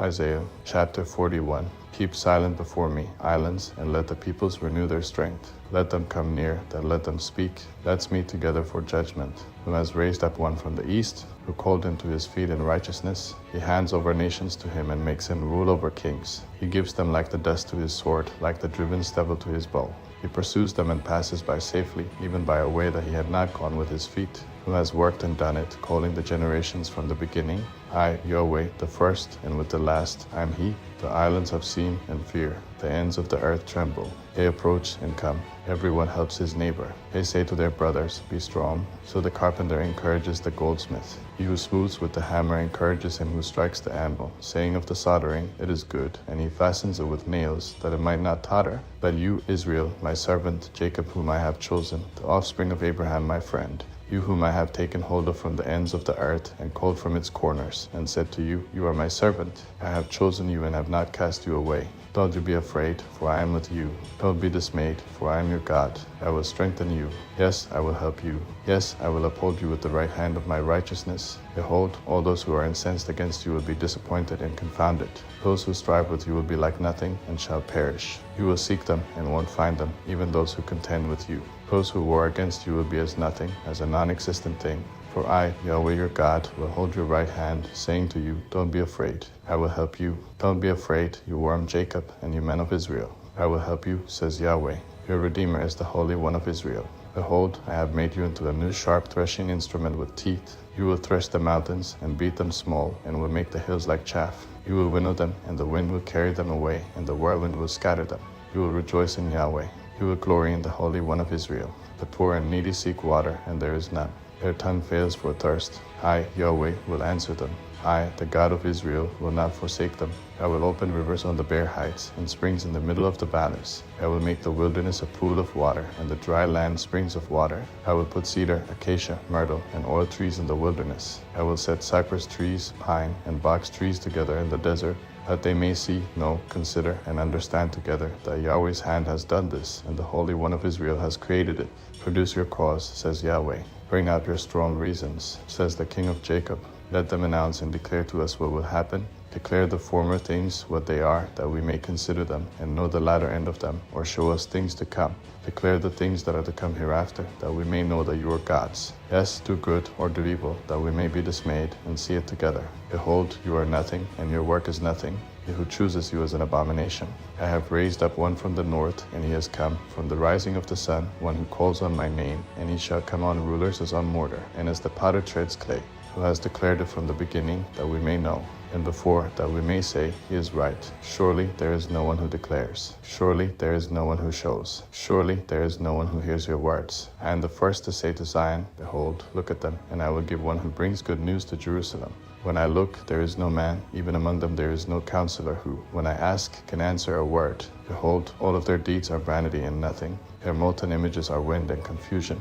Isaiah chapter 41. Keep silent before me, islands, and let the peoples renew their strength. Let them come near, then let them speak. Let's meet together for judgment. Who has raised up one from the east, who called him to his feet in righteousness. He hands over nations to him and makes him rule over kings. He gives them like the dust to his sword, like the driven stubble to his bow. He pursues them and passes by safely, even by a way that he had not gone with his feet. Who has worked and done it, calling the generations from the beginning. I, Yahweh, the first, and with the last, I am he. The islands have seen and fear. The ends of the earth tremble. They approach and come. Everyone helps his neighbor. They say to their brothers, be strong. So the carpenter encourages the goldsmith. He who smooths with the hammer encourages him who strikes the anvil, saying of the soldering, it is good, and he fastens it with nails, that it might not totter. But you, Israel, my servant, Jacob whom I have chosen, the offspring of Abraham my friend, you whom I have taken hold of from the ends of the earth, and called from its corners, and said to you, you are my servant. I have chosen you and have not cast you away. Don't you be afraid, for I am with you. Don't be dismayed, for I am your God. I will strengthen you. Yes, I will help you. Yes, I will uphold you with the right hand of my righteousness. Behold, all those who are incensed against you will be disappointed and confounded. Those who strive with you will be like nothing and shall perish. You will seek them and won't find them, even those who contend with you. Those who war against you will be as nothing, as a non-existent thing. For I, Yahweh your God, will hold your right hand, saying to you, don't be afraid. I will help you. Don't be afraid, you worm Jacob, and you men of Israel. I will help you, says Yahweh. Your Redeemer is the Holy One of Israel. Behold, I have made you into a new sharp threshing instrument with teeth. You will thresh the mountains and beat them small, and will make the hills like chaff. You will winnow them, and the wind will carry them away, and the whirlwind will scatter them. You will rejoice in Yahweh. You will glory in the Holy One of Israel. The poor and needy seek water, and there is none. Their tongue fails for thirst. I, Yahweh, will answer them. I, the God of Israel, will not forsake them. I will open rivers on the bare heights, and springs in the middle of the valleys. I will make the wilderness a pool of water, and the dry land springs of water. I will put cedar, acacia, myrtle, and oil trees in the wilderness. I will set cypress trees, pine, and box trees together in the desert, that they may see, know, consider, and understand together that Yahweh's hand has done this, and the Holy One of Israel has created it. Produce your cause, says Yahweh. Bring out your strong reasons, says the King of Jacob. Let them announce and declare to us what will happen. Declare the former things what they are, that we may consider them, and know the latter end of them, or show us things to come. Declare the things that are to come hereafter, that we may know that you are gods. Yes, do good or do evil, that we may be dismayed, and see it together. Behold, you are nothing, and your work is nothing. He who chooses you is an abomination. I have raised up one from the north, and he has come. From the rising of the sun, one who calls on my name, and he shall come on rulers as on mortar, and as the potter treads clay. Who has declared it from the beginning, that we may know, and before, that we may say, he is right. Surely there is no one who declares. Surely there is no one who shows. Surely there is no one who hears your words. I am the first to say to Zion, behold, look at them, and I will give one who brings good news to Jerusalem. When I look, there is no man, even among them there is no counselor who, when I ask, can answer a word. Behold, all of their deeds are vanity and nothing. Their molten images are wind and confusion.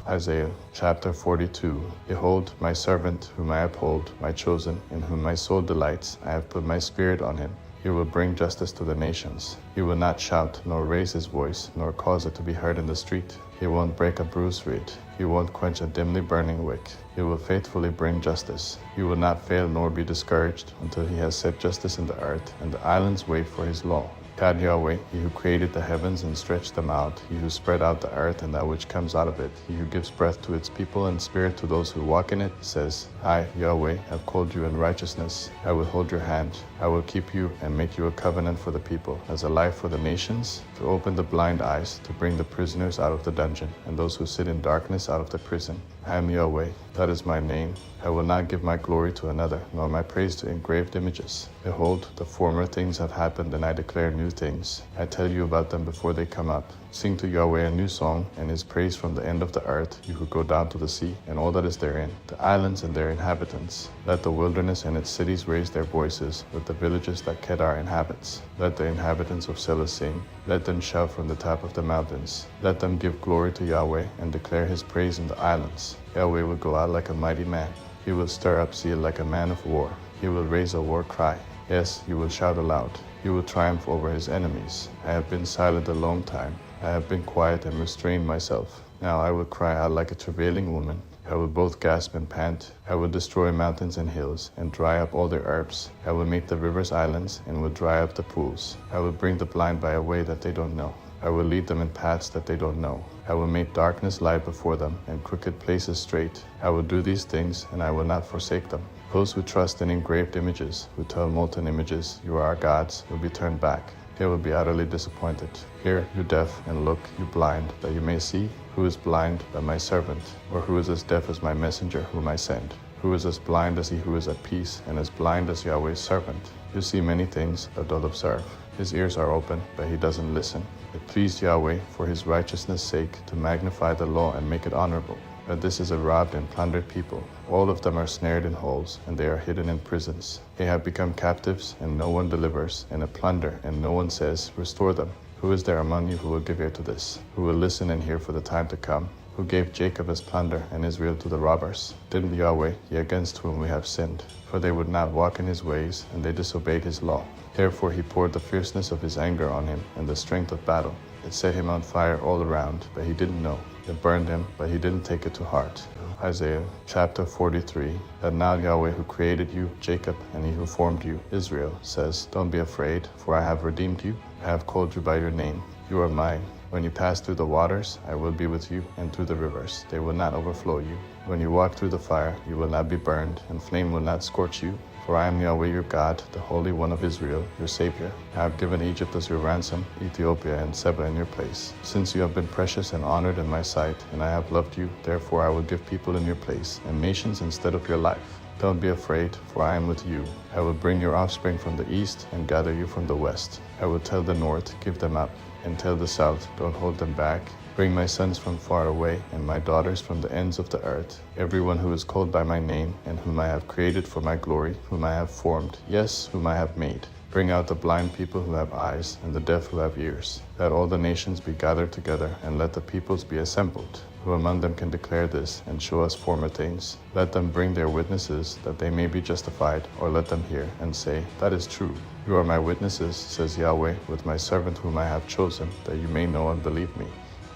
Isaiah chapter 42. Behold, my servant, whom I uphold, my chosen, in whom my soul delights. I have put my spirit on him. He will bring justice to the nations. He will not shout, nor raise his voice, nor cause it to be heard in the street. He won't break a bruised reed. He won't quench a dimly burning wick. He will faithfully bring justice. He will not fail nor be discouraged until he has set justice in the earth, and the islands wait for his law. God Yahweh, he who created the heavens and stretched them out, he who spread out the earth and that which comes out of it, he who gives breath to its people and spirit to those who walk in it, says, I, Yahweh, have called you in righteousness. I will hold your hand. I will keep you and make you a covenant for the people, as a light for the nations, to open the blind eyes, to bring the prisoners out of the dungeon, and those who sit in darkness out of the prison. I am Yahweh, that is my name. I will not give my glory to another, nor my praise to engraved images. Behold, the former things have happened, and I declare new things. I tell you about them before they come up. Sing to Yahweh a new song, and his praise from the end of the earth, you who go down to the sea, and all that is therein, the islands and their inhabitants. Let the wilderness and its cities raise their voices, with the villages that Kedar inhabits. Let the inhabitants of Selah sing. Let them shout from the top of the mountains. Let them give glory to Yahweh, and declare his praise in the islands. Yahweh will go out like a mighty man. He will stir up zeal like a man of war. He will raise a war cry. Yes, he will shout aloud. He will triumph over his enemies. I have been silent a long time. I have been quiet and restrained myself. Now I will cry out like a travailing woman. I will both gasp and pant. I will destroy mountains and hills, and dry up all their herbs. I will make the rivers islands, and will dry up the pools. I will bring the blind by a way that they don't know. I will lead them in paths that they don't know. I will make darkness light before them, and crooked places straight. I will do these things, and I will not forsake them. Those who trust in engraved images, who tell molten images, "You are our gods," will be turned back. They will be utterly disappointed. Hear, you deaf, and look, you blind, that you may see. Who is blind but my servant? Or who is as deaf as my messenger whom I send? Who is as blind as he who is at peace, and as blind as Yahweh's servant? You see many things, but don't observe. His ears are open, but he doesn't listen. It pleased Yahweh, for his righteousness' sake, to magnify the law and make it honorable. But this is a robbed and plundered people. All of them are snared in holes, and they are hidden in prisons. They have become captives, and no one delivers, and a plunder, and no one says, "Restore them." Who is there among you who will give ear to this? Who will listen and hear for the time to come? Who gave Jacob as plunder and Israel to the robbers? Didn't Yahweh, ye against whom we have sinned? For they would not walk in his ways, and they disobeyed his law. Therefore he poured the fierceness of his anger on him, and the strength of battle. It set him on fire all around, but he didn't know. It burned him, but he didn't take it to heart. Isaiah chapter 43, that now Yahweh who created you, Jacob, and he who formed you, Israel, says, "Don't be afraid, for I have redeemed you. I have called you by your name. You are mine. When you pass through the waters, I will be with you, and through the rivers, they will not overflow you. When you walk through the fire, you will not be burned, and flame will not scorch you. For I am Yahweh your God, the Holy One of Israel, your Savior. I have given Egypt as your ransom, Ethiopia and Seba in your place. Since you have been precious and honored in my sight, and I have loved you, therefore I will give people in your place, and nations instead of your life. Don't be afraid, for I am with you. I will bring your offspring from the east, and gather you from the west. I will tell the north, give them up, and tell the south, don't hold them back. Bring my sons from far away, and my daughters from the ends of the earth. Everyone who is called by my name, and whom I have created for my glory, whom I have formed, yes, whom I have made. Bring out the blind people who have eyes, and the deaf who have ears. Let all the nations be gathered together, and let the peoples be assembled. Who among them can declare this, and show us former things? Let them bring their witnesses, that they may be justified, or let them hear, and say, "That is true." You are my witnesses, says Yahweh, with my servant whom I have chosen, that you may know and believe me,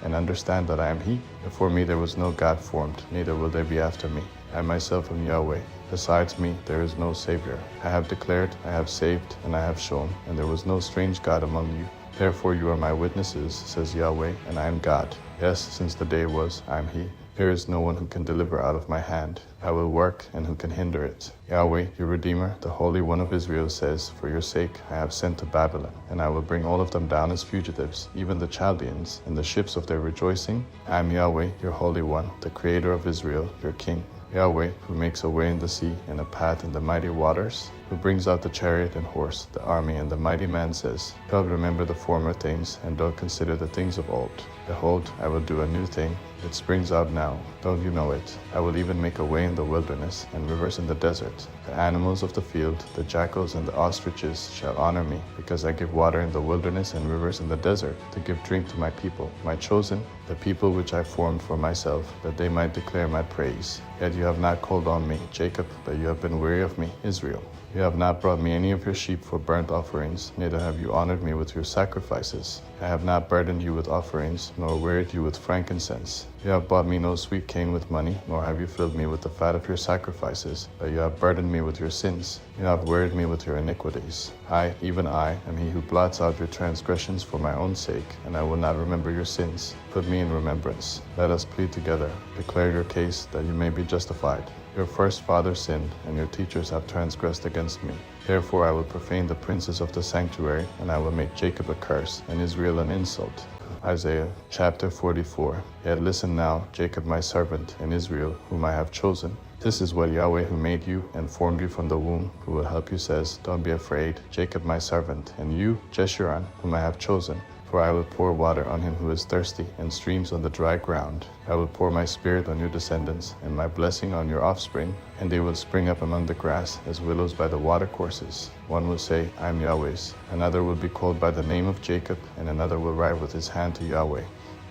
and understand that I am he. Before me there was no God formed, neither will there be after me. I myself am Yahweh. Besides me there is no Savior. I have declared, I have saved, and I have shown, and there was no strange God among you. Therefore you are my witnesses, says Yahweh, and I am God. Yes, since the day was, I am he. There is no one who can deliver out of my hand. I will work, and who can hinder it? Yahweh, your Redeemer, the Holy One of Israel, says, "For your sake I have sent to Babylon, and I will bring all of them down as fugitives, even the Chaldeans, in the ships of their rejoicing. I am Yahweh, your Holy One, the Creator of Israel, your King. Yahweh, who makes a way in the sea and a path in the mighty waters, who brings out the chariot and horse, the army and the mighty man, says, don't remember the former things, and don't consider the things of old. Behold, I will do a new thing. It springs out now. Don't you know it? I will even make a way in the wilderness and rivers in the desert. The animals of the field, the jackals and the ostriches shall honor me, because I give water in the wilderness and rivers in the desert, to give drink to my people, my chosen, the people which I formed for myself, that they might declare my praise. Yet you have not called on me, Jacob, but you have been weary of me, Israel. You have not brought me any of your sheep for burnt offerings, neither have you honored me with your sacrifices. I have not burdened you with offerings, nor wearied you with frankincense. You have bought me no sweet cane with money, nor have you filled me with the fat of your sacrifices, but you have burdened me with your sins. You have wearied me with your iniquities. I, even I, am he who blots out your transgressions for my own sake, and I will not remember your sins. Put me in remembrance. Let us plead together. Declare your case, that you may be justified. Your first fathers sinned, and your teachers have transgressed against me. Therefore I will profane the princes of the sanctuary, and I will make Jacob a curse, and Israel an insult. Isaiah chapter 44. Yet listen now, Jacob my servant, and Israel, whom I have chosen. This is what Yahweh, who made you and formed you from the womb, who will help you, says, don't be afraid, Jacob my servant, and you, Jeshurun, whom I have chosen. For I will pour water on him who is thirsty, and streams on the dry ground. I will pour my spirit on your descendants, and my blessing on your offspring, and they will spring up among the grass as willows by the watercourses. One will say, I am Yahweh's. Another will be called by the name of Jacob, and another will write with his hand to Yahweh,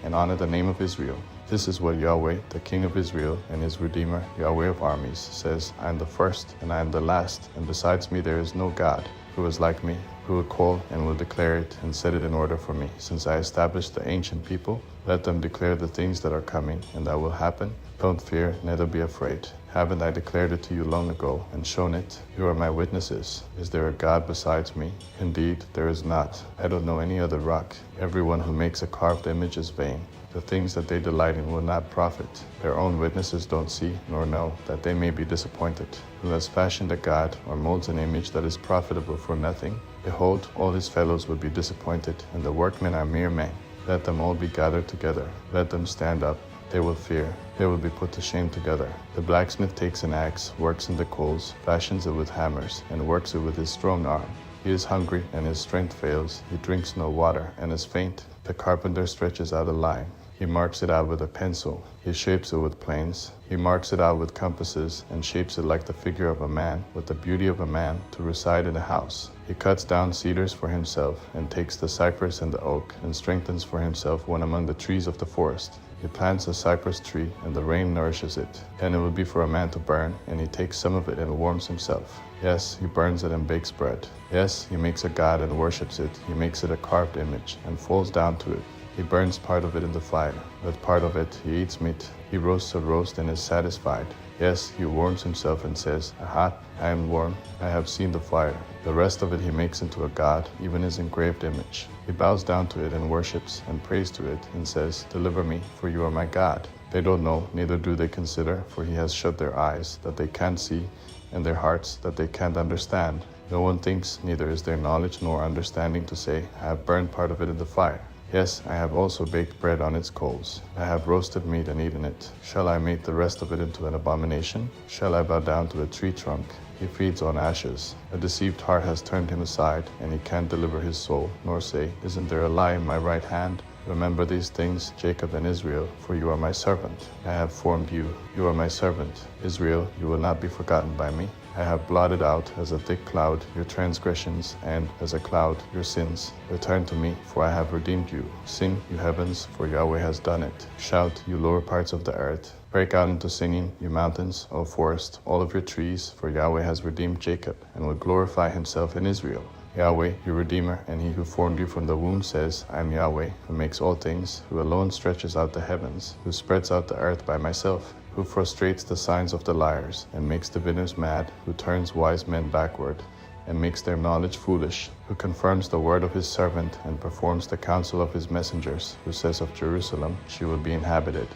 and honor the name of Israel. This is what Yahweh, the King of Israel, and his Redeemer, Yahweh of armies, says, I am the first, and I am the last, and besides me there is no God who is like me, who will call and will declare it and set it in order for me. Since I established the ancient people, let them declare the things that are coming and that will happen. Don't fear, neither be afraid. Haven't I declared it to you long ago, and shown it? You are my witnesses. Is there a God besides me? Indeed, there is not. I don't know any other rock. Everyone who makes a carved image is vain. The things that they delight in will not profit. Their own witnesses don't see nor know, that they may be disappointed. Who has fashioned a god, or molds an image that is profitable for nothing? Behold, all his fellows will be disappointed, and the workmen are mere men. Let them all be gathered together. Let them stand up. They will fear. They will be put to shame together. The blacksmith takes an axe, works in the coals, fashions it with hammers, and works it with his strong arm. He is hungry, and his strength fails. He drinks no water, and is faint. The carpenter stretches out a line. He marks it out with a pencil. He shapes it with planes. He marks it out with compasses, and shapes it like the figure of a man, with the beauty of a man, to reside in a house. He cuts down cedars for himself, and takes the cypress and the oak, and strengthens for himself one among the trees of the forest. He plants a cypress tree, and the rain nourishes it. Then it will be for a man to burn, and he takes some of it and warms himself. Yes, he burns it and bakes bread. Yes, he makes a god and worships it. He makes it a carved image, and falls down to it. He burns part of it in the fire. With part of it he eats meat. He roasts a roast and is satisfied. Yes, he warms himself and says, Aha, I am warm. I have seen the fire. The rest of it he makes into a god, even his engraved image. He bows down to it and worships and prays to it and says, Deliver me, for you are my God. They don't know, neither do they consider, for he has shut their eyes, that they can't see, and their hearts, that they can't understand. No one thinks, neither is there knowledge nor understanding to say, I have burned part of it in the fire. Yes, I have also baked bread on its coals. I have roasted meat and eaten it. Shall I make the rest of it into an abomination? Shall I bow down to a tree trunk? He feeds on ashes. A deceived heart has turned him aside, and he can't deliver his soul, nor say, Isn't there a lie in my right hand? Remember these things, Jacob and Israel, for you are my servant. I have formed you. You are my servant. Israel, you will not be forgotten by me. I have blotted out as a thick cloud your transgressions, and as a cloud your sins. Return to me, for I have redeemed you. Sing, you heavens, for Yahweh has done it. Shout, you lower parts of the earth. Break out into singing, you mountains, O forest, all of your trees, for Yahweh has redeemed Jacob, and will glorify himself in Israel. Yahweh, your Redeemer, and he who formed you from the womb says, I am Yahweh, who makes all things, who alone stretches out the heavens, who spreads out the earth by myself, who frustrates the signs of the liars, and makes diviners mad, who turns wise men backward, and makes their knowledge foolish, who confirms the word of his servant, and performs the counsel of his messengers, who says of Jerusalem, she will be inhabited,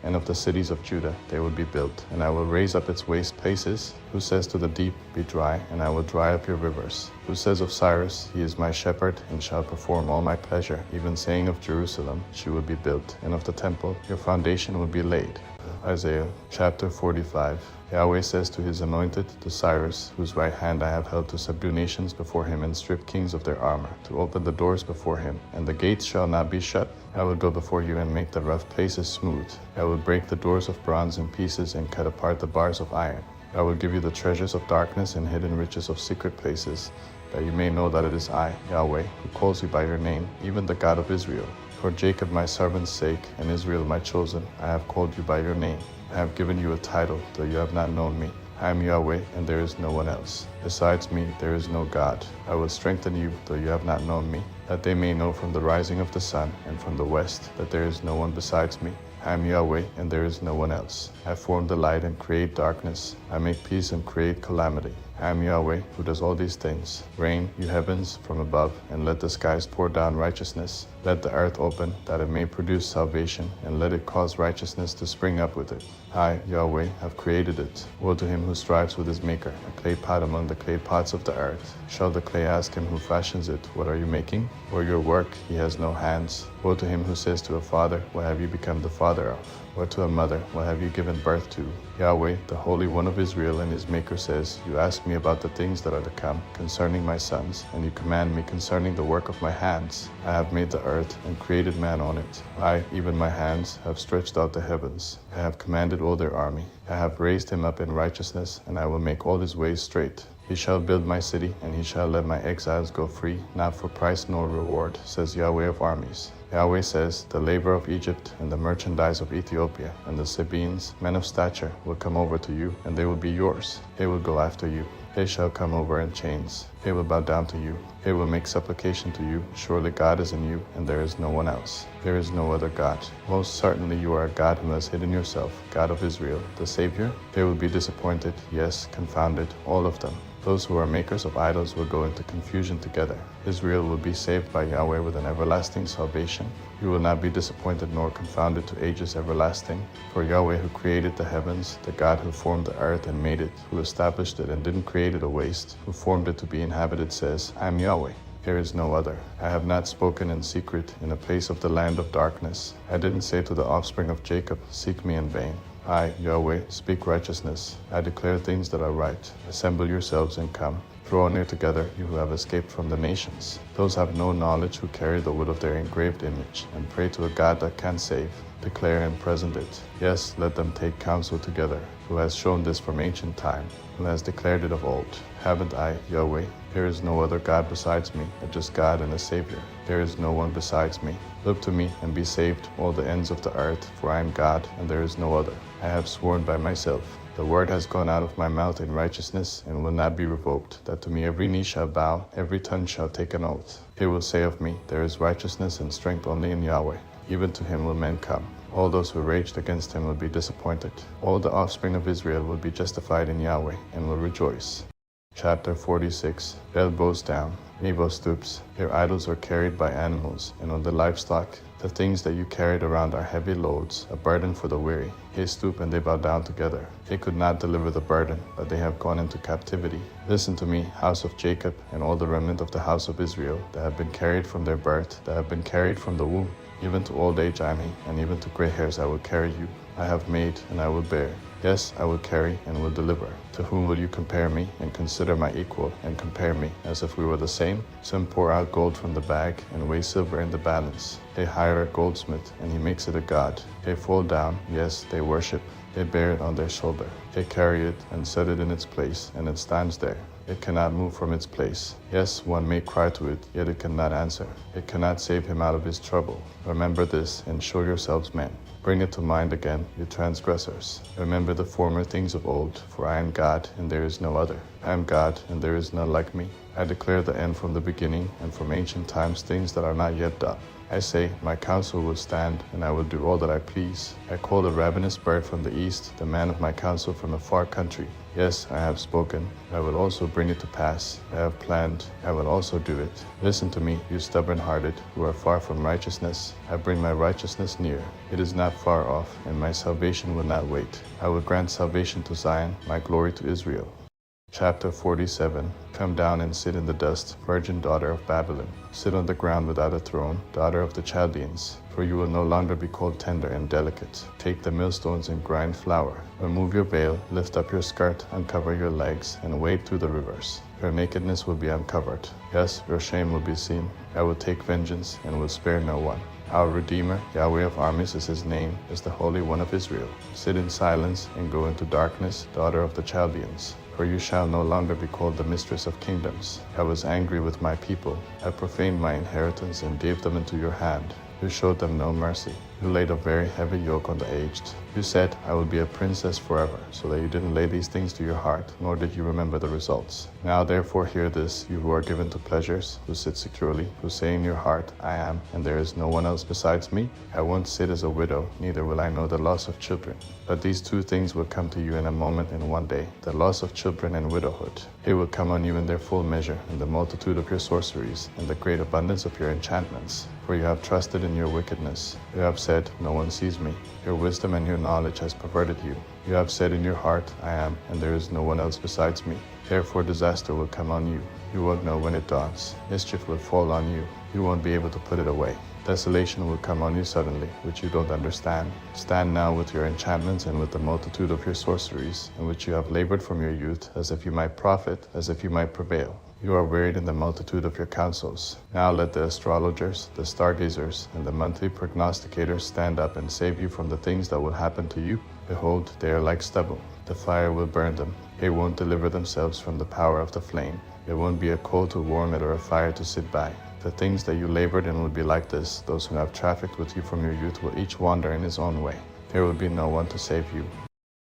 and of the cities of Judah they will be built, and I will raise up its waste places, who says to the deep, Be dry, and I will dry up your rivers, who says of Cyrus, He is my shepherd, and shall perform all my pleasure, even saying of Jerusalem, she will be built, and of the temple, your foundation will be laid. Isaiah chapter 45. Yahweh says to his anointed, to Cyrus, whose right hand I have held to subdue nations before him and strip kings of their armor, to open the doors before him, and the gates shall not be shut. I will go before you and make the rough places smooth. I will break the doors of bronze in pieces and cut apart the bars of iron. I will give you the treasures of darkness and hidden riches of secret places, that you may know that it is I, Yahweh, who calls you by your name, even the God of Israel. For Jacob my servant's sake, and Israel my chosen, I have called you by your name. I have given you a title, though you have not known me. I am Yahweh, and there is no one else. Besides me, there is no God. I will strengthen you, though you have not known me, that they may know from the rising of the sun and from the west that there is no one besides me. I am Yahweh, and there is no one else. I form the light and create darkness. I make peace and create calamity. I am Yahweh, who does all these things. Rain, you heavens, from above, and let the skies pour down righteousness. Let the earth open, that it may produce salvation, and let it cause righteousness to spring up with it. I, Yahweh, have created it. Woe to him who strives with his maker, a clay pot among the clay pots of the earth. Shall the clay ask him who fashions it, What are you making? Or your work, he has no hands. Woe to him who says to a father, What have you become the father of? Or to a mother, What have you given birth to? Yahweh, the Holy One of Israel and his Maker says, You ask me about the things that are to come, concerning my sons, and you command me concerning the work of my hands. I have made the earth and created man on it. I, even my hands, have stretched out the heavens. I have commanded all their army. I have raised him up in righteousness, and I will make all his ways straight. He shall build my city, and he shall let my exiles go free, not for price nor reward, says Yahweh of armies. Yahweh says, The labor of Egypt and the merchandise of Ethiopia and the Sabeans, men of stature, will come over to you, and they will be yours. They will go after you. They shall come over in chains. They will bow down to you. They will make supplication to you. Surely God is in you, and there is no one else. There is no other God. Most certainly you are a God who has hidden yourself, God of Israel, the Savior. They will be disappointed, yes, confounded, all of them. Those who are makers of idols will go into confusion together. Israel will be saved by Yahweh with an everlasting salvation. You will not be disappointed nor confounded to ages everlasting. For Yahweh, who created the heavens, the God who formed the earth and made it, who established it and didn't create it a waste, who formed it to be inhabited, says, I am Yahweh. There is no other. I have not spoken in secret in a place of the land of darkness. I didn't say to the offspring of Jacob, seek me in vain. I, Yahweh, speak righteousness. I declare things that are right. Assemble yourselves and come. Draw near together, you who have escaped from the nations. Those have no knowledge who carry the wood of their engraved image, and pray to a God that can save. Declare and present it. Yes, let them take counsel together, who has shown this from ancient time, who has declared it of old. Haven't I, Yahweh? There is no other God besides me, a just God and a Savior. There is no one besides me. Look to me and be saved, all the ends of the earth, for I am God, and there is no other. I have sworn by myself. The word has gone out of my mouth in righteousness, and will not be revoked, that to me every knee shall bow, every tongue shall take an oath. They will say of me, there is righteousness and strength only in Yahweh. Even to him will men come. All those who raged against him will be disappointed. All the offspring of Israel will be justified in Yahweh, and will rejoice. Chapter 46. Bel bows down, Nebo stoops. Their idols are carried by animals, and on the livestock, the things that you carried around are heavy loads, a burden for the weary. They stoop and they bow down together. They could not deliver the burden, but they have gone into captivity. Listen to me, house of Jacob, and all the remnant of the house of Israel, that have been carried from their birth, that have been carried from the womb. Even to old age I am he, and even to gray hairs I will carry you. I have made, and I will bear. Yes, I will carry and will deliver. To whom will you compare me, and consider my equal, and compare me, as if we were the same? Some pour out gold from the bag, and weigh silver in the balance. They hire a goldsmith, and he makes it a god. They fall down, yes, they worship. They bear it on their shoulder. They carry it, and set it in its place, and it stands there. It cannot move from its place. Yes, one may cry to it, yet it cannot answer. It cannot save him out of his trouble. Remember this, and show yourselves men. Bring it to mind again, you transgressors. Remember the former things of old, for I am God, and there is no other. I am God, and there is none like me. I declare the end from the beginning, and from ancient times things that are not yet done. I say, my counsel will stand, and I will do all that I please. I call the ravenous bird from the east, the man of my counsel from a far country. Yes, I have spoken. I will also bring it to pass. I have planned. I will also do it. Listen to me, you stubborn-hearted, who are far from righteousness. I bring my righteousness near. It is not far off, and my salvation will not wait. I will grant salvation to Zion, my glory to Israel. Chapter 47. Come down and sit in the dust, virgin daughter of Babylon. Sit on the ground without a throne, daughter of the Chaldeans. For you will no longer be called tender and delicate. Take the millstones and grind flour. Remove your veil, lift up your skirt, uncover your legs, and wade through the rivers. Your nakedness will be uncovered. Yes, your shame will be seen. I will take vengeance and will spare no one. Our Redeemer, Yahweh of armies is his name, is the Holy One of Israel. Sit in silence and go into darkness, daughter of the Chaldeans. For you shall no longer be called the mistress of kingdoms. I was angry with my people. I profaned my inheritance and gave them into your hand. You showed them no mercy. You laid a very heavy yoke on the aged. You said, I will be a princess forever, so that you didn't lay these things to your heart, nor did you remember the results. Now therefore hear this, you who are given to pleasures, who sit securely, who say in your heart, I am, and there is no one else besides me. I won't sit as a widow, neither will I know the loss of children. But these two things will come to you in a moment in one day, the loss of children and widowhood. They will come on you in their full measure, in the multitude of your sorceries, and the great abundance of your enchantments. For you have trusted in your wickedness. You have said, no one sees me. Your wisdom and your knowledge has perverted you. You have said in your heart, I am, and there is no one else besides me. Therefore disaster will come on you. You won't know when it dawns. Mischief will fall on you. You won't be able to put it away. Desolation will come on you suddenly, which you don't understand. Stand now with your enchantments and with the multitude of your sorceries, in which you have labored from your youth, as if you might profit, as if you might prevail. You are wearied in the multitude of your counsels. Now let the astrologers, the stargazers, and the monthly prognosticators stand up and save you from the things that will happen to you. Behold, they are like stubble. The fire will burn them. They won't deliver themselves from the power of the flame. There won't be a coal to warm it or a fire to sit by. The things that you labored in will be like this. Those who have trafficked with you from your youth will each wander in his own way. There will be no one to save you.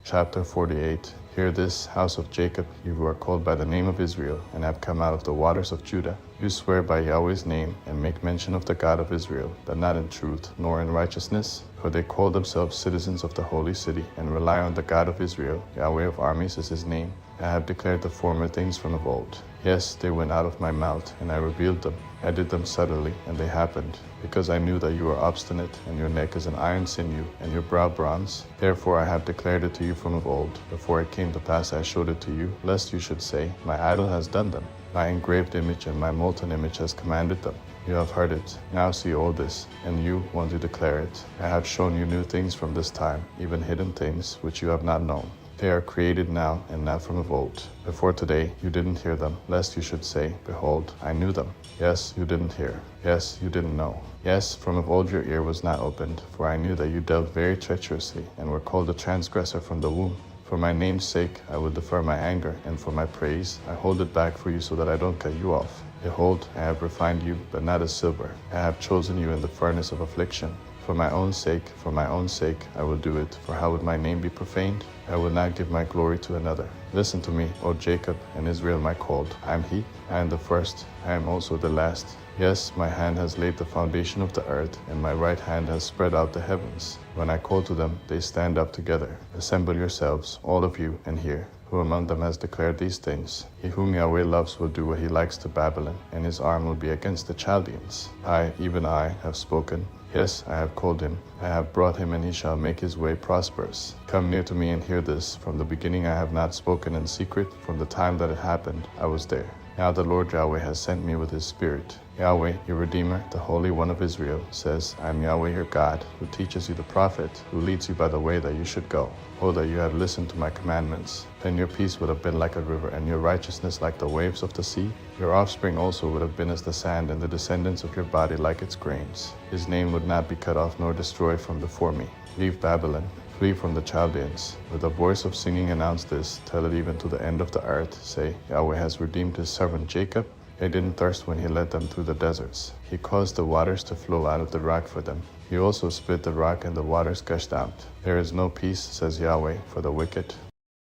Chapter 48. Hear this, house of Jacob, you who are called by the name of Israel, and have come out of the waters of Judah. You swear by Yahweh's name, and make mention of the God of Israel, but not in truth, nor in righteousness. For they call themselves citizens of the holy city, and rely on the God of Israel. Yahweh of armies is his name. I have declared the former things from of old. Yes, they went out of my mouth, and I revealed them. I did them subtly, and they happened, because I knew that you are obstinate, and your neck is an iron sinew, and your brow bronze. Therefore I have declared it to you from of old. Before it came to pass I showed it to you, lest you should say, My idol has done them. My engraved image and my molten image has commanded them. You have heard it. Now see all this, and you want to declare it. I have shown you new things from this time, even hidden things, which you have not known. They are created now, and not from of old. Before today you didn't hear them, lest you should say, Behold, I knew them. Yes, you didn't hear. Yes, you didn't know. Yes, from of old your ear was not opened, for I knew that you dealt very treacherously, and were called a transgressor from the womb. For my name's sake I will defer my anger, and for my praise I hold it back for you so that I don't cut you off. Behold, I have refined you, but not as silver. I have chosen you in the furnace of affliction. For my own sake, I will do it. For how would my name be profaned? I will not give my glory to another. Listen to me, O Jacob and Israel my called. I am he, I am the first, I am also the last. Yes, my hand has laid the foundation of the earth, and my right hand has spread out the heavens. When I call to them, they stand up together. Assemble yourselves, all of you, and hear. Who among them has declared these things? He whom Yahweh loves will do what he likes to Babylon, and his arm will be against the Chaldeans. I, even I, have spoken. Yes, I have called him. I have brought him, and he shall make his way prosperous. Come near to me and hear this. From the beginning I have not spoken in secret. From the time that it happened, I was there. Now the Lord Yahweh has sent me with his Spirit. Yahweh, your Redeemer, the Holy One of Israel, says, I am Yahweh your God, who teaches you the prophet, who leads you by the way that you should go. Oh, that you had listened to my commandments. Then your peace would have been like a river, and your righteousness like the waves of the sea. Your offspring also would have been as the sand, and the descendants of your body like its grains. His name would not be cut off nor destroyed from before me. Leave Babylon. Flee from the Chaldeans. With a voice of singing announce this, tell it even to the end of the earth. Say, Yahweh has redeemed his servant Jacob. They didn't thirst when he led them through the deserts. He caused the waters to flow out of the rock for them. He also split the rock and the waters gushed out. There is no peace, says Yahweh, for the wicked.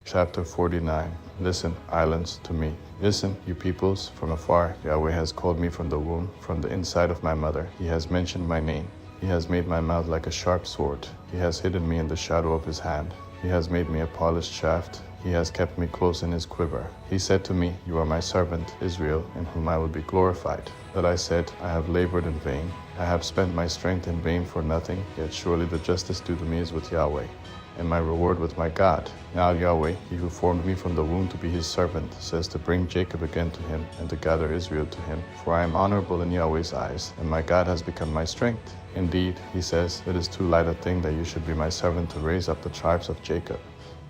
Chapter 49. Listen, islands, to me. Listen, you peoples, from afar. Yahweh has called me from the womb, from the inside of my mother. He has mentioned my name. He has made my mouth like a sharp sword. He has hidden me in the shadow of his hand. He has made me a polished shaft. He has kept me close in his quiver. He said to me, You are my servant, Israel, in whom I will be glorified. But I said, I have labored in vain. I have spent my strength in vain for nothing, yet surely the justice due to me is with Yahweh, and my reward with my God. Now Yahweh, he who formed me from the womb to be his servant, says to bring Jacob again to him, and to gather Israel to him. For I am honorable in Yahweh's eyes, and my God has become my strength. Indeed, he says, it is too light a thing that you should be my servant to raise up the tribes of Jacob,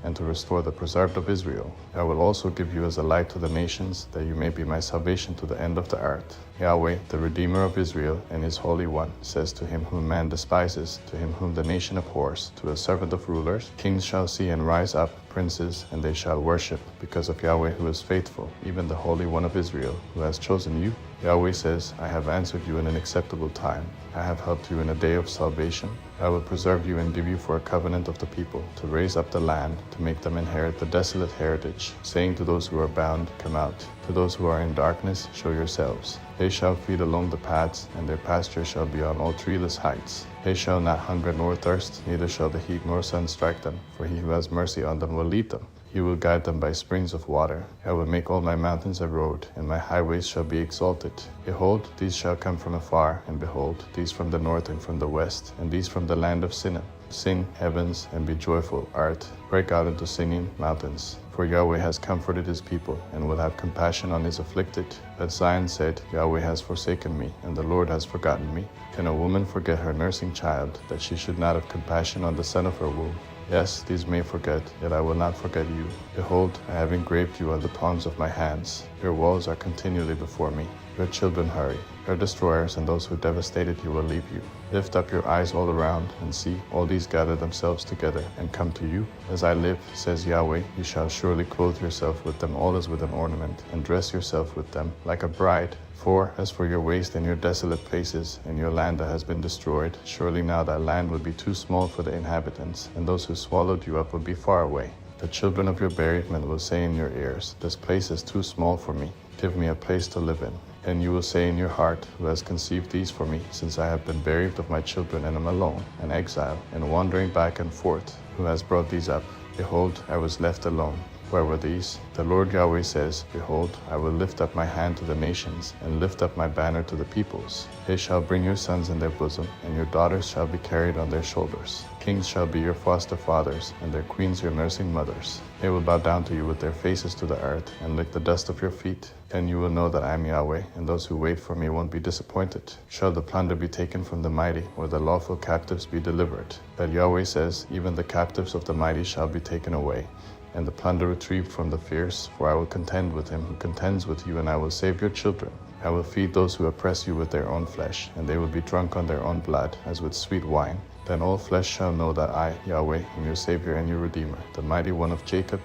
and to restore the preserved of Israel. I will also give you as a light to the nations, that you may be my salvation to the end of the earth. Yahweh, the Redeemer of Israel, and his Holy One, says to him whom man despises, to him whom the nation abhors, to a servant of rulers, kings shall see and rise up, princes, and they shall worship, because of Yahweh who is faithful, even the Holy One of Israel, who has chosen you. Yahweh says, I have answered you in an acceptable time. I have helped you in a day of salvation. I will preserve you and give you for a covenant of the people, to raise up the land, to make them inherit the desolate heritage, saying to those who are bound, Come out. To those who are in darkness, show yourselves. They shall feed along the paths, and their pasture shall be on all treeless heights. They shall not hunger nor thirst, neither shall the heat nor sun strike them, for he who has mercy on them will lead them. He will guide them by springs of water. I will make all my mountains a road, and my highways shall be exalted. Behold, these shall come from afar, and behold, these from the north and from the west, and these from the land of Sinai. Sing, heavens, and be joyful, earth. Break out into singing, mountains. For Yahweh has comforted his people, and will have compassion on his afflicted. But Zion said, Yahweh has forsaken me, and the Lord has forgotten me. Can a woman forget her nursing child, that she should not have compassion on the son of her womb? Yes, these may forget, yet I will not forget you. Behold, I have engraved you on the palms of my hands. Your walls are continually before me. Your children hurry. Your destroyers and those who devastated you will leave you. Lift up your eyes all around, and see, all these gather themselves together, and come to you. As I live, says Yahweh, you shall surely clothe yourself with them all as with an ornament, and dress yourself with them like a bride. For as for your waste and your desolate places, and your land that has been destroyed, surely now that land would be too small for the inhabitants, and those who swallowed you up would be far away. The children of your buried men will say in your ears, this place is too small for me. Give me a place to live in. And you will say in your heart, who has conceived these for me, since I have been bereaved of my children and am alone, an exile, and wandering back and forth, who has brought these up? Behold, I was left alone. Where were these? The Lord Yahweh says, behold, I will lift up my hand to the nations, and lift up my banner to the peoples. They shall bring your sons in their bosom, and your daughters shall be carried on their shoulders. Kings shall be your foster fathers, and their queens your nursing mothers. They will bow down to you with their faces to the earth, and lick the dust of your feet. Then you will know that I am Yahweh, and those who wait for me won't be disappointed. Shall the plunder be taken from the mighty, or the lawful captives be delivered? That Yahweh says, even the captives of the mighty shall be taken away, and the plunder retrieved from the fierce, for I will contend with him who contends with you, and I will save your children. I will feed those who oppress you with their own flesh, and they will be drunk on their own blood, as with sweet wine. Then all flesh shall know that I, Yahweh, am your Savior and your Redeemer, the mighty one of Jacob.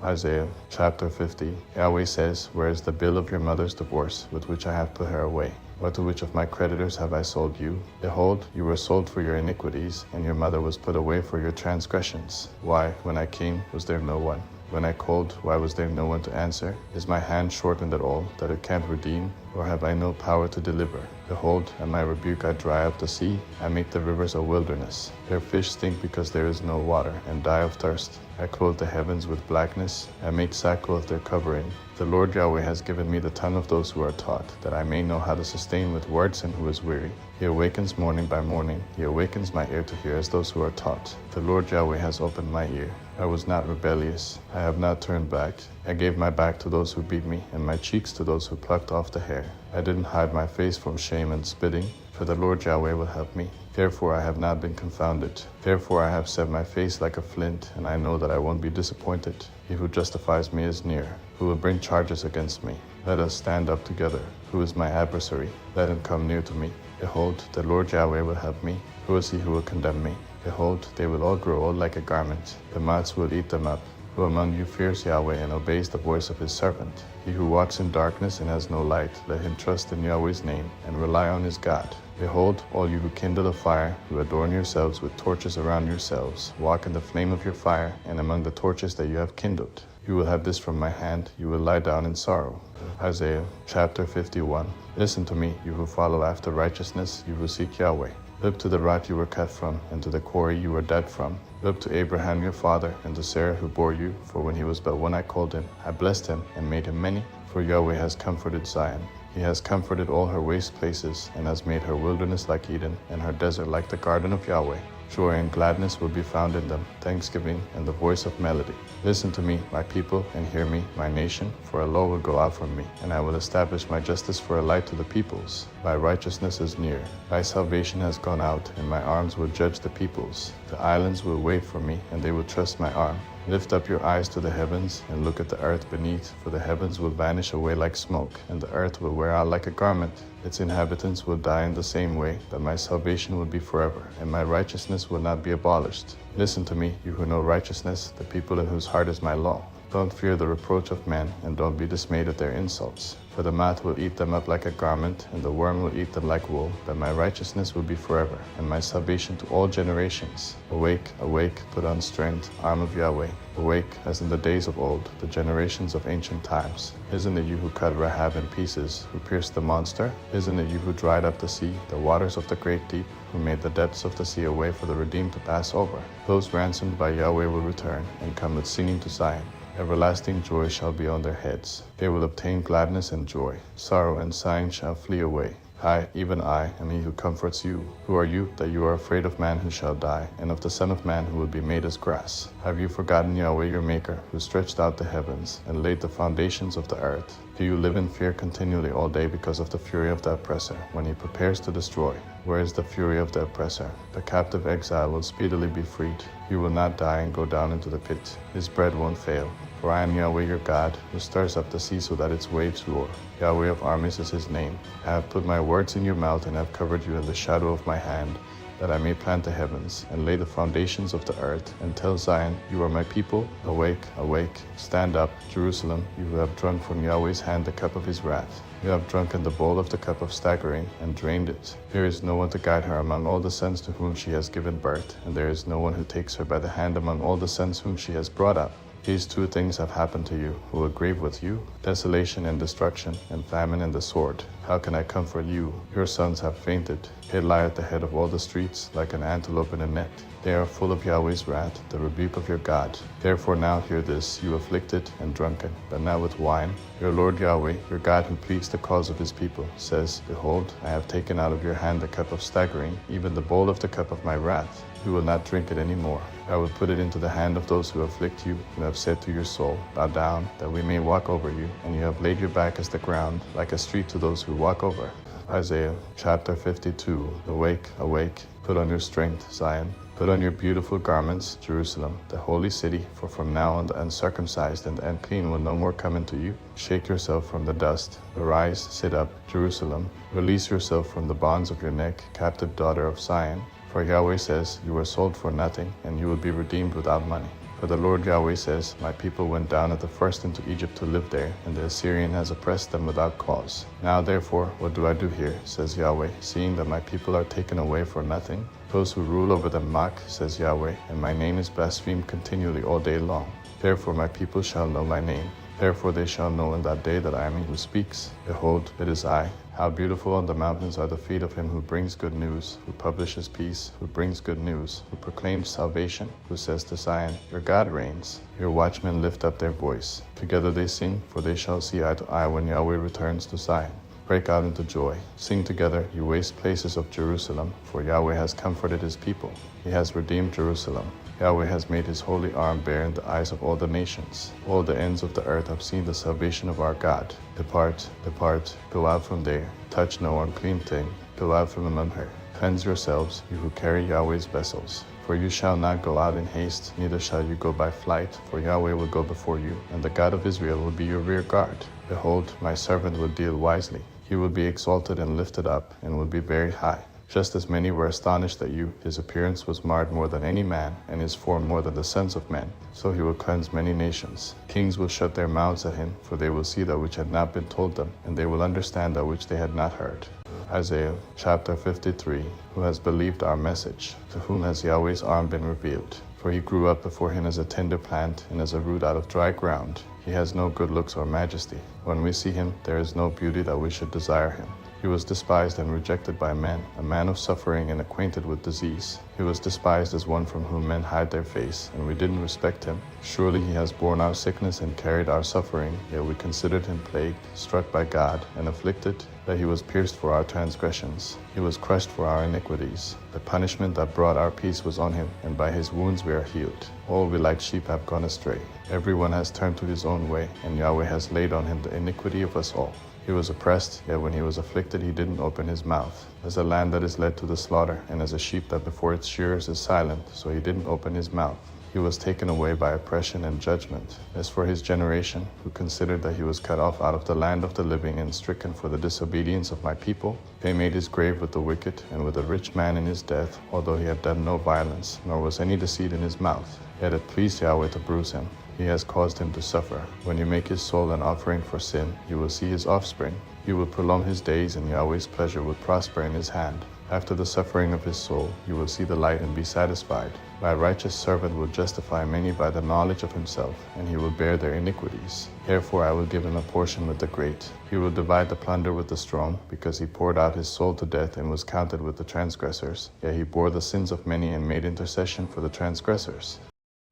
Isaiah chapter 50. Yahweh says, where is the bill of your mother's divorce, with which I have put her away? Or to which of my creditors have I sold you? Behold, you were sold for your iniquities, and your mother was put away for your transgressions. Why, when I came, was there no one? When I called, why was there no one to answer? Is my hand shortened at all, that it can't redeem? Or have I no power to deliver? Behold, at my rebuke I dry up the sea, I make the rivers a wilderness. Their fish stink because there is no water, and die of thirst. I clothe the heavens with blackness, I make sackcloth their covering. The Lord Yahweh has given me the tongue of those who are taught, that I may know how to sustain with words him who is weary. He awakens morning by morning, he awakens my ear to hear as those who are taught. The Lord Yahweh has opened my ear. I was not rebellious, I have not turned back. I gave my back to those who beat me, and my cheeks to those who plucked off the hair. I didn't hide my face from shame and spitting, for the Lord Yahweh will help me. Therefore I have not been confounded. Therefore I have set my face like a flint, and I know that I won't be disappointed. He who justifies me is near, who will bring charges against me. Let us stand up together. Who is my adversary? Let him come near to me. Behold, the Lord Yahweh will help me. Who is he who will condemn me? Behold, they will all grow old like a garment. The moths will eat them up. Who among you fears Yahweh and obeys the voice of his servant? He who walks in darkness and has no light, let him trust in Yahweh's name and rely on his God. Behold, all you who kindle a fire, who adorn yourselves with torches around yourselves, walk in the flame of your fire and among the torches that you have kindled. You will have this from my hand, you will lie down in sorrow. Isaiah chapter 51. Listen to me, you who follow after righteousness, you who seek Yahweh. Look to the rock you were cut from, and to the quarry you were dug from. Look to Abraham your father, and to Sarah who bore you, for when he was but one I called him. I blessed him, and made him many, for Yahweh has comforted Zion. He has comforted all her waste places, and has made her wilderness like Eden, and her desert like the garden of Yahweh. Joy and gladness will be found in them, thanksgiving and the voice of melody. Listen to me, my people, and hear me, my nation, for a law will go out from me, and I will establish my justice for a light to the peoples. My righteousness is near, my salvation has gone out, and my arms will judge the peoples. The islands will wait for me, and they will trust my arm. Lift up your eyes to the heavens, and look at the earth beneath, for the heavens will vanish away like smoke, and the earth will wear out like a garment. Its inhabitants will die in the same way, but my salvation will be forever, and my righteousness will not be abolished. Listen to me, you who know righteousness, the people in whose heart is my law. Don't fear the reproach of men, and don't be dismayed at their insults. For the moth will eat them up like a garment, and the worm will eat them like wool. But my righteousness will be forever, and my salvation to all generations. Awake, awake, put on strength, arm of Yahweh. Awake, as in the days of old, the generations of ancient times. Isn't it you who cut Rahab in pieces, who pierced the monster? Isn't it you who dried up the sea, the waters of the great deep, who made the depths of the sea a way for the redeemed to pass over? Those ransomed by Yahweh will return, and come with singing to Zion. Everlasting joy shall be on their heads. They will obtain gladness and joy. Sorrow and sighing shall flee away. I, even I, am he who comforts you. Who are you, that you are afraid of man who shall die, and of the Son of Man who will be made as grass? Have you forgotten Yahweh your Maker, who stretched out the heavens, and laid the foundations of the earth? Do you live in fear continually all day because of the fury of the oppressor, when he prepares to destroy? Where is the fury of the oppressor? The captive exile will speedily be freed. He will not die and go down into the pit. His bread won't fail. For I am Yahweh your God, who stirs up the sea so that its waves roar. Yahweh of armies is his name. I have put my words in your mouth, and have covered you in the shadow of my hand, that I may plant the heavens, and lay the foundations of the earth, and tell Zion, you are my people. Awake, awake, stand up, Jerusalem, you who have drunk from Yahweh's hand the cup of his wrath. You have drunken the bowl of the cup of staggering, and drained it. There is no one to guide her among all the sons to whom she has given birth, and there is no one who takes her by the hand among all the sons whom she has brought up. These two things have happened to you who agree with you, desolation and destruction, and famine and the sword. How can I comfort you? Your sons have fainted. They lie at the head of all the streets like an antelope in a net. They are full of Yahweh's wrath, the rebuke of your God. Therefore now hear this, you afflicted and drunken, but now with wine. Your Lord Yahweh, your God who pleads the cause of his people, says, Behold, I have taken out of your hand the cup of staggering, even the bowl of the cup of my wrath. You will not drink it any more. I will put it into the hand of those who afflict you, who have said to your soul, Bow down, that we may walk over you, and you have laid your back as the ground, like a street to those who walk over. Isaiah chapter 52. Awake, awake, put on your strength, Zion. Put on your beautiful garments, Jerusalem, the holy city, for from now on the uncircumcised and the unclean will no more come into you. Shake yourself from the dust. Arise, sit up, Jerusalem. Release yourself from the bonds of your neck, captive daughter of Zion. For Yahweh says, You were sold for nothing, and you will be redeemed without money. For the Lord Yahweh says, My people went down at the first into Egypt to live there, and the Assyrian has oppressed them without cause. Now therefore, what do I do here, says Yahweh, seeing that my people are taken away for nothing? Those who rule over them mock, says Yahweh, and my name is blasphemed continually all day long. Therefore my people shall know my name. Therefore they shall know in that day that I am he who speaks. Behold, it is I. How beautiful on the mountains are the feet of him who brings good news, who publishes peace, who brings good news, who proclaims salvation, who says to Zion, Your God reigns. Your watchmen lift up their voice. Together they sing, for they shall see eye to eye when Yahweh returns to Zion. Break out into joy. Sing together, you waste places of Jerusalem, for Yahweh has comforted his people. He has redeemed Jerusalem. Yahweh has made his holy arm bare in the eyes of all the nations. All the ends of the earth have seen the salvation of our God. Depart, depart, go out from there. Touch no unclean thing. Go out from among her. Cleanse yourselves, you who carry Yahweh's vessels. For you shall not go out in haste, neither shall you go by flight, for Yahweh will go before you, and the God of Israel will be your rear guard. Behold, my servant will deal wisely. He will be exalted and lifted up, and will be very high. Just as many were astonished at you, his appearance was marred more than any man, and his form more than the sons of men. So he will cleanse many nations. Kings will shut their mouths at him, for they will see that which had not been told them, and they will understand that which they had not heard. Isaiah chapter 53. Who has believed our message? To whom has Yahweh's arm been revealed? For he grew up before him as a tender plant, and as a root out of dry ground. He has no good looks or majesty. When we see him, there is no beauty that we should desire him. He was despised and rejected by men, a man of suffering and acquainted with disease. He was despised as one from whom men hide their face, and we didn't respect him. Surely he has borne our sickness and carried our suffering, yet we considered him plagued, struck by God, and afflicted, that he was pierced for our transgressions. He was crushed for our iniquities. The punishment that brought our peace was on him, and by his wounds we are healed. All we like sheep have gone astray. Everyone has turned to his own way, and Yahweh has laid on him the iniquity of us all. He was oppressed, yet when he was afflicted he didn't open his mouth. As a lamb that is led to the slaughter, and as a sheep that before its shearers is silent, so he didn't open his mouth. He was taken away by oppression and judgment. As for his generation, who considered that he was cut off out of the land of the living and stricken for the disobedience of my people, they made his grave with the wicked and with a rich man in his death, although he had done no violence, nor was any deceit in his mouth. Yet it pleased Yahweh to bruise him. He has caused him to suffer. When you make his soul an offering for sin, you will see his offspring. You will prolong his days, and Yahweh's pleasure will prosper in his hand. After the suffering of his soul, you will see the light and be satisfied. My righteous servant will justify many by the knowledge of himself, and he will bear their iniquities. Therefore I will give him a portion with the great. He will divide the plunder with the strong, because he poured out his soul to death and was counted with the transgressors. Yet he bore the sins of many and made intercession for the transgressors.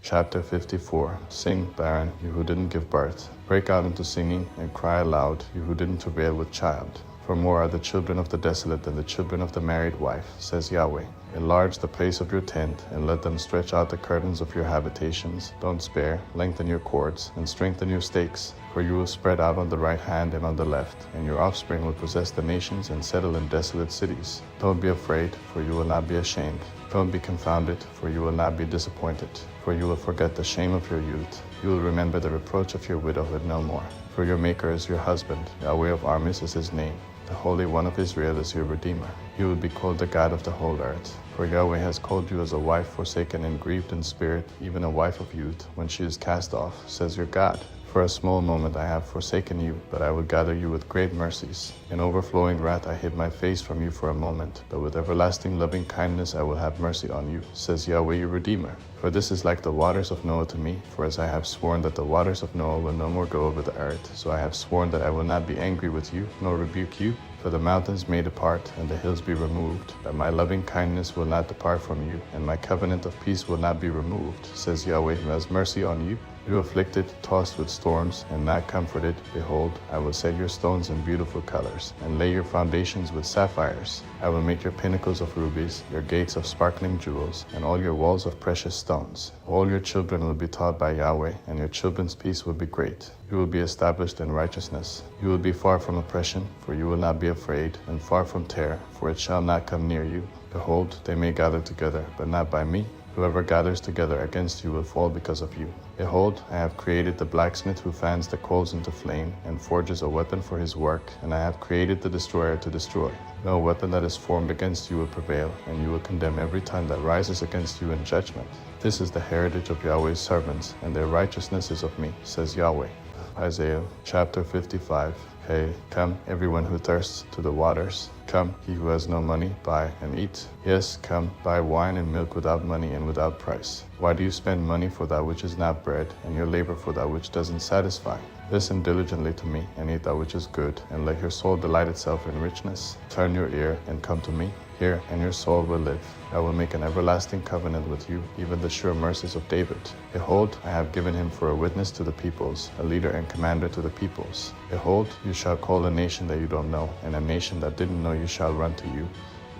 Chapter 54. Sing, barren, you who didn't give birth. Break out into singing and cry aloud, you who didn't travail with child. For more are the children of the desolate than the children of the married wife, says Yahweh. Enlarge the place of your tent, and let them stretch out the curtains of your habitations. Don't spare, lengthen your cords, and strengthen your stakes. For you will spread out on the right hand and on the left, and your offspring will possess the nations and settle in desolate cities. Don't be afraid, for you will not be ashamed. Don't be confounded, for you will not be disappointed. For you will forget the shame of your youth. You will remember the reproach of your widowhood no more. For your Maker is your husband, Yahweh of armies is his name. The Holy One of Israel is your Redeemer. You will be called the God of the whole earth. For Yahweh has called you as a wife forsaken and grieved in spirit, even a wife of youth, when she is cast off, says your God. For a small moment I have forsaken you, but I will gather you with great mercies. In overflowing wrath I hid my face from you for a moment, but with everlasting loving kindness I will have mercy on you, says Yahweh your Redeemer. For this is like the waters of Noah to me, for as I have sworn that the waters of Noah will no more go over the earth, so I have sworn that I will not be angry with you, nor rebuke you. For the mountains may depart, and the hills be removed, but my loving kindness will not depart from you, and my covenant of peace will not be removed, says Yahweh who has mercy on you. You afflicted, tossed with storms, and not comforted, behold, I will set your stones in beautiful colors, and lay your foundations with sapphires. I will make your pinnacles of rubies, your gates of sparkling jewels, and all your walls of precious stones. All your children will be taught by Yahweh, and your children's peace will be great. You will be established in righteousness. You will be far from oppression, for you will not be afraid, and far from terror, for it shall not come near you. Behold, they may gather together, but not by me. Whoever gathers together against you will fall because of you. Behold, I have created the blacksmith who fans the coals into flame and forges a weapon for his work, and I have created the destroyer to destroy. No weapon that is formed against you will prevail, and you will condemn every tongue that rises against you in judgment. This is the heritage of Yahweh's servants, and their righteousness is of me, says Yahweh. Isaiah chapter 55. Hey, come, everyone who thirsts, to the waters. Come, he who has no money, buy and eat. Yes, come, buy wine and milk without money and without price. Why do you spend money for that which is not bread, and your labor for that which doesn't satisfy? Listen diligently to me, and eat that which is good, and let your soul delight itself in richness. Turn your ear, and come to me. Hear, and your soul will live. I will make an everlasting covenant with you, even the sure mercies of David. Behold, I have given him for a witness to the peoples, a leader and commander to the peoples. Behold, you shall call a nation that you don't know, and a nation that didn't know you shall run to you.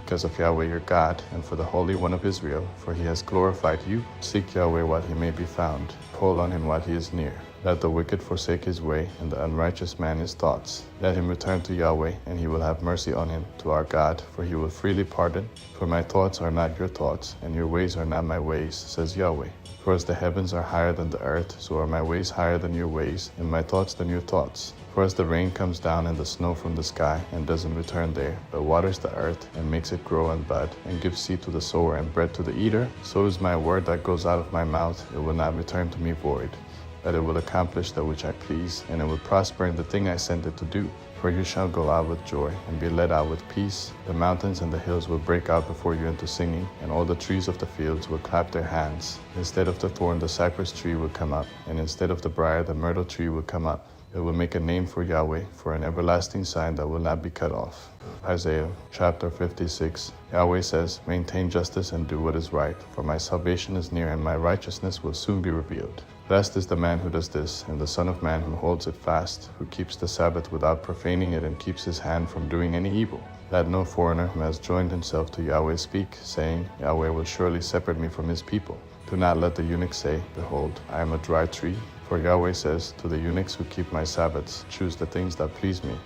Because of Yahweh your God, and for the Holy One of Israel, for he has glorified you. Seek Yahweh while he may be found. Call on him while he is near. Let the wicked forsake his way, and the unrighteous man his thoughts. Let him return to Yahweh, and he will have mercy on him, to our God, for he will freely pardon. For my thoughts are not your thoughts, and your ways are not my ways, says Yahweh. For as the heavens are higher than the earth, so are my ways higher than your ways, and my thoughts than your thoughts. For as the rain comes down and the snow from the sky, and doesn't return there, but waters the earth, and makes it grow and bud, and gives seed to the sower and bread to the eater, so is my word that goes out of my mouth. It will not return to me void, but it will accomplish that which I please, and it will prosper in the thing I sent it to do. For you shall go out with joy, and be led out with peace. The mountains and the hills will break out before you into singing, and all the trees of the fields will clap their hands. Instead of the thorn, the cypress tree will come up, and instead of the briar, the myrtle tree will come up. It will make a name for Yahweh, for an everlasting sign that will not be cut off. Isaiah chapter 56. Yahweh says, maintain justice and do what is right, for my salvation is near, and my righteousness will soon be revealed. Blessed is the man who does this, and the Son of Man who holds it fast, who keeps the Sabbath without profaning it, and keeps his hand from doing any evil. Let no foreigner who has joined himself to Yahweh speak, saying, Yahweh will surely separate me from his people. Do not let the eunuch say, behold, I am a dry tree. For Yahweh says, to the eunuchs who keep my Sabbaths, choose the things that please me,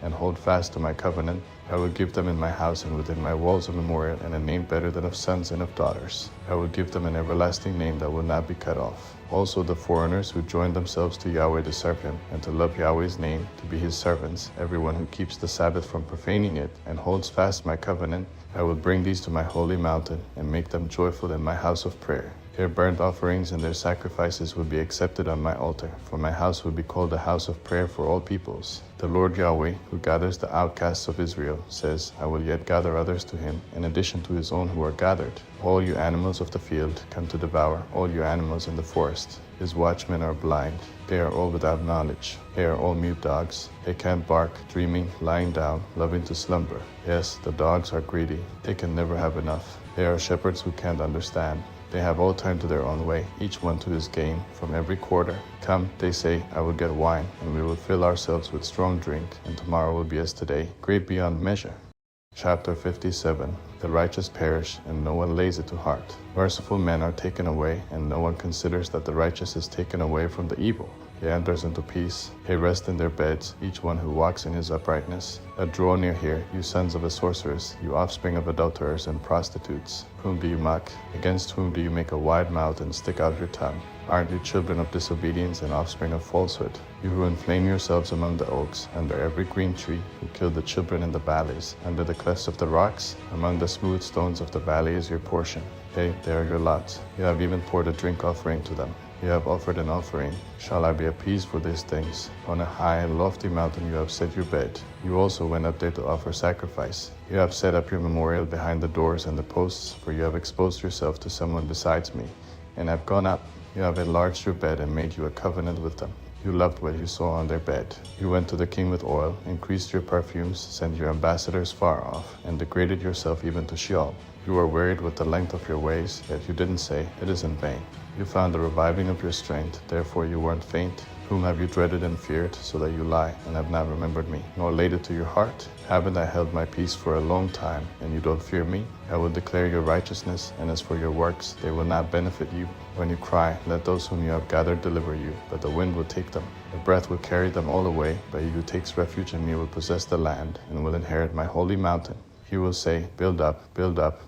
and hold fast to my covenant. I will give them in my house and within my walls a memorial, and a name better than of sons and of daughters. I will give them an everlasting name that will not be cut off. Also the foreigners who join themselves to Yahweh to serve him, and to love Yahweh's name, to be his servants, everyone who keeps the Sabbath from profaning it, and holds fast my covenant, I will bring these to my holy mountain, and make them joyful in my house of prayer. Their burnt offerings and their sacrifices will be accepted on my altar, for my house will be called a house of prayer for all peoples. The Lord Yahweh, who gathers the outcasts of Israel, says, I will yet gather others to him, in addition to his own who are gathered. All you animals of the field come to devour, all you animals in the forest. His watchmen are blind. They are all without knowledge. They are all mute dogs. They can't bark, dreaming, lying down, loving to slumber. Yes, the dogs are greedy. They can never have enough. They are shepherds who can't understand. They have all turned to their own way, each one to his game, from every quarter. Come, they say, I will get wine, and we will fill ourselves with strong drink, and tomorrow will be as today, great beyond measure. Chapter 57. The righteous perish, and no one lays it to heart. Merciful men are taken away, and no one considers that the righteous is taken away from the evil. He enters into peace. They rest in their beds, each one who walks in his uprightness. Draw near here, you sons of a sorceress, you offspring of adulterers and prostitutes. Whom do you mock? Against whom do you make a wide mouth and stick out your tongue? Aren't you children of disobedience and offspring of falsehood? You who inflame yourselves among the oaks, under every green tree, who kill the children in the valleys, under the clefts of the rocks, among the smooth stones of the valley is your portion. They are your lot. You have even poured a drink offering to them. You have offered an offering. Shall I be appeased for these things? On a high and lofty mountain you have set your bed. You also went up there to offer sacrifice. You have set up your memorial behind the doors and the posts, for you have exposed yourself to someone besides me, and have gone up. You have enlarged your bed and made you a covenant with them. You loved what you saw on their bed. You went to the king with oil, increased your perfumes, sent your ambassadors far off, and degraded yourself even to Sheol. You were wearied with the length of your ways, yet you didn't say, "It is in vain." You found the reviving of your strength, therefore you weren't faint. Whom have you dreaded and feared, so that you lie, and have not remembered me, nor laid it to your heart? Haven't I held my peace for a long time, and you don't fear me? I will declare your righteousness, and as for your works, they will not benefit you. When you cry, let those whom you have gathered deliver you, but the wind will take them. The breath will carry them all away, but he who takes refuge in me will possess the land, and will inherit my holy mountain. He will say, build up,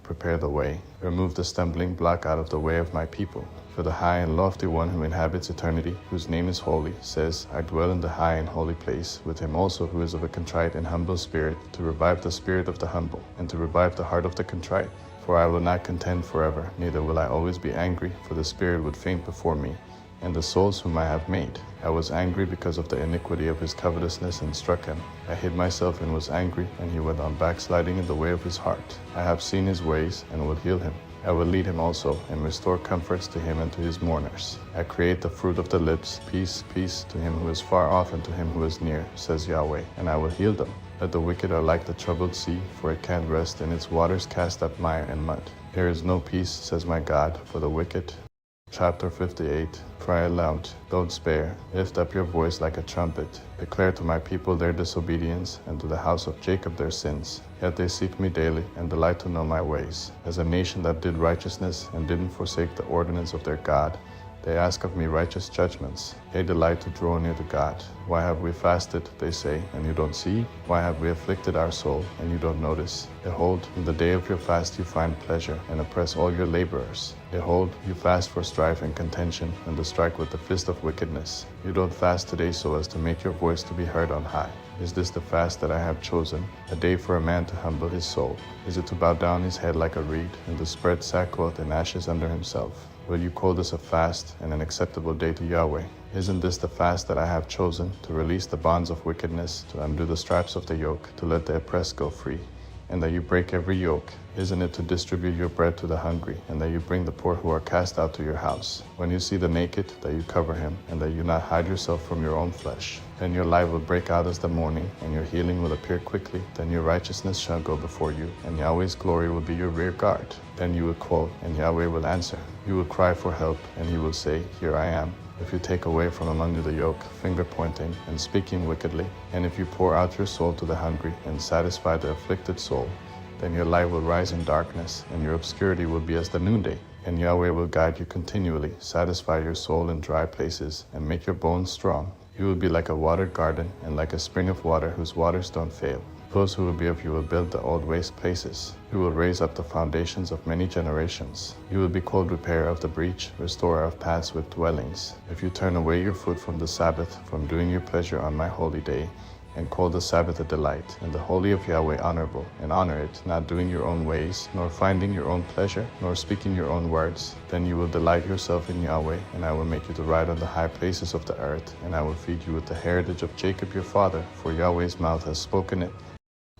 prepare the way. Remove the stumbling block out of the way of my people. For the high and lofty one who inhabits eternity, whose name is holy, says, I dwell in the high and holy place, with him also who is of a contrite and humble spirit, to revive the spirit of the humble, and to revive the heart of the contrite. For I will not contend forever, neither will I always be angry, for the spirit would faint before me, and the souls whom I have made. I was angry because of the iniquity of his covetousness, and struck him. I hid myself and was angry, and he went on backsliding in the way of his heart. I have seen his ways, and will heal him. I will lead him also, and restore comforts to him and to his mourners. I create the fruit of the lips, peace, peace to him who is far off and to him who is near, says Yahweh, and I will heal them. That the wicked are like the troubled sea, for it can't rest, and its waters cast up mire and mud. There is no peace, says my God, for the wicked. Chapter 58. Cry aloud, don't spare, lift up your voice like a trumpet. Declare to my people their disobedience, and to the house of Jacob their sins. Yet they seek me daily, and delight to know my ways. As a nation that did righteousness, and didn't forsake the ordinance of their God, they ask of me righteous judgments. They delight to draw near to God. Why have we fasted, they say, and you don't see? Why have we afflicted our soul, and you don't notice? Behold, in the day of your fast you find pleasure, and oppress all your laborers. Behold, you fast for strife and contention, and to strike with the fist of wickedness. You don't fast today so as to make your voice to be heard on high. Is this the fast that I have chosen, a day for a man to humble his soul? Is it to bow down his head like a reed, and to spread sackcloth and ashes under himself? Will you call this a fast and an acceptable day to Yahweh? Isn't this the fast that I have chosen, to release the bonds of wickedness, to undo the straps of the yoke, to let the oppressed go free, and that you break every yoke? Isn't it to distribute your bread to the hungry, and that you bring the poor who are cast out to your house? When you see the naked, that you cover him, and that you not hide yourself from your own flesh. Then your light will break out as the morning, and your healing will appear quickly. Then your righteousness shall go before you, and Yahweh's glory will be your rear guard. Then you will call, and Yahweh will answer. You will cry for help, and he will say, Here I am. If you take away from among you the yoke, finger-pointing, and speaking wickedly, and if you pour out your soul to the hungry, and satisfy the afflicted soul, then your light will rise in darkness, and your obscurity will be as the noonday. And Yahweh will guide you continually, satisfy your soul in dry places, and make your bones strong. You will be like a watered garden, and like a spring of water whose waters don't fail. Those who will be of you will build the old waste places. You will raise up the foundations of many generations. You will be called repairer of the breach, restorer of paths with dwellings. If you turn away your foot from the Sabbath, from doing your pleasure on my holy day, and call the Sabbath a delight, and the holy of Yahweh honorable, and honor it, not doing your own ways, nor finding your own pleasure, nor speaking your own words, then you will delight yourself in Yahweh, and I will make you to ride on the high places of the earth, and I will feed you with the heritage of Jacob your father, for Yahweh's mouth has spoken it.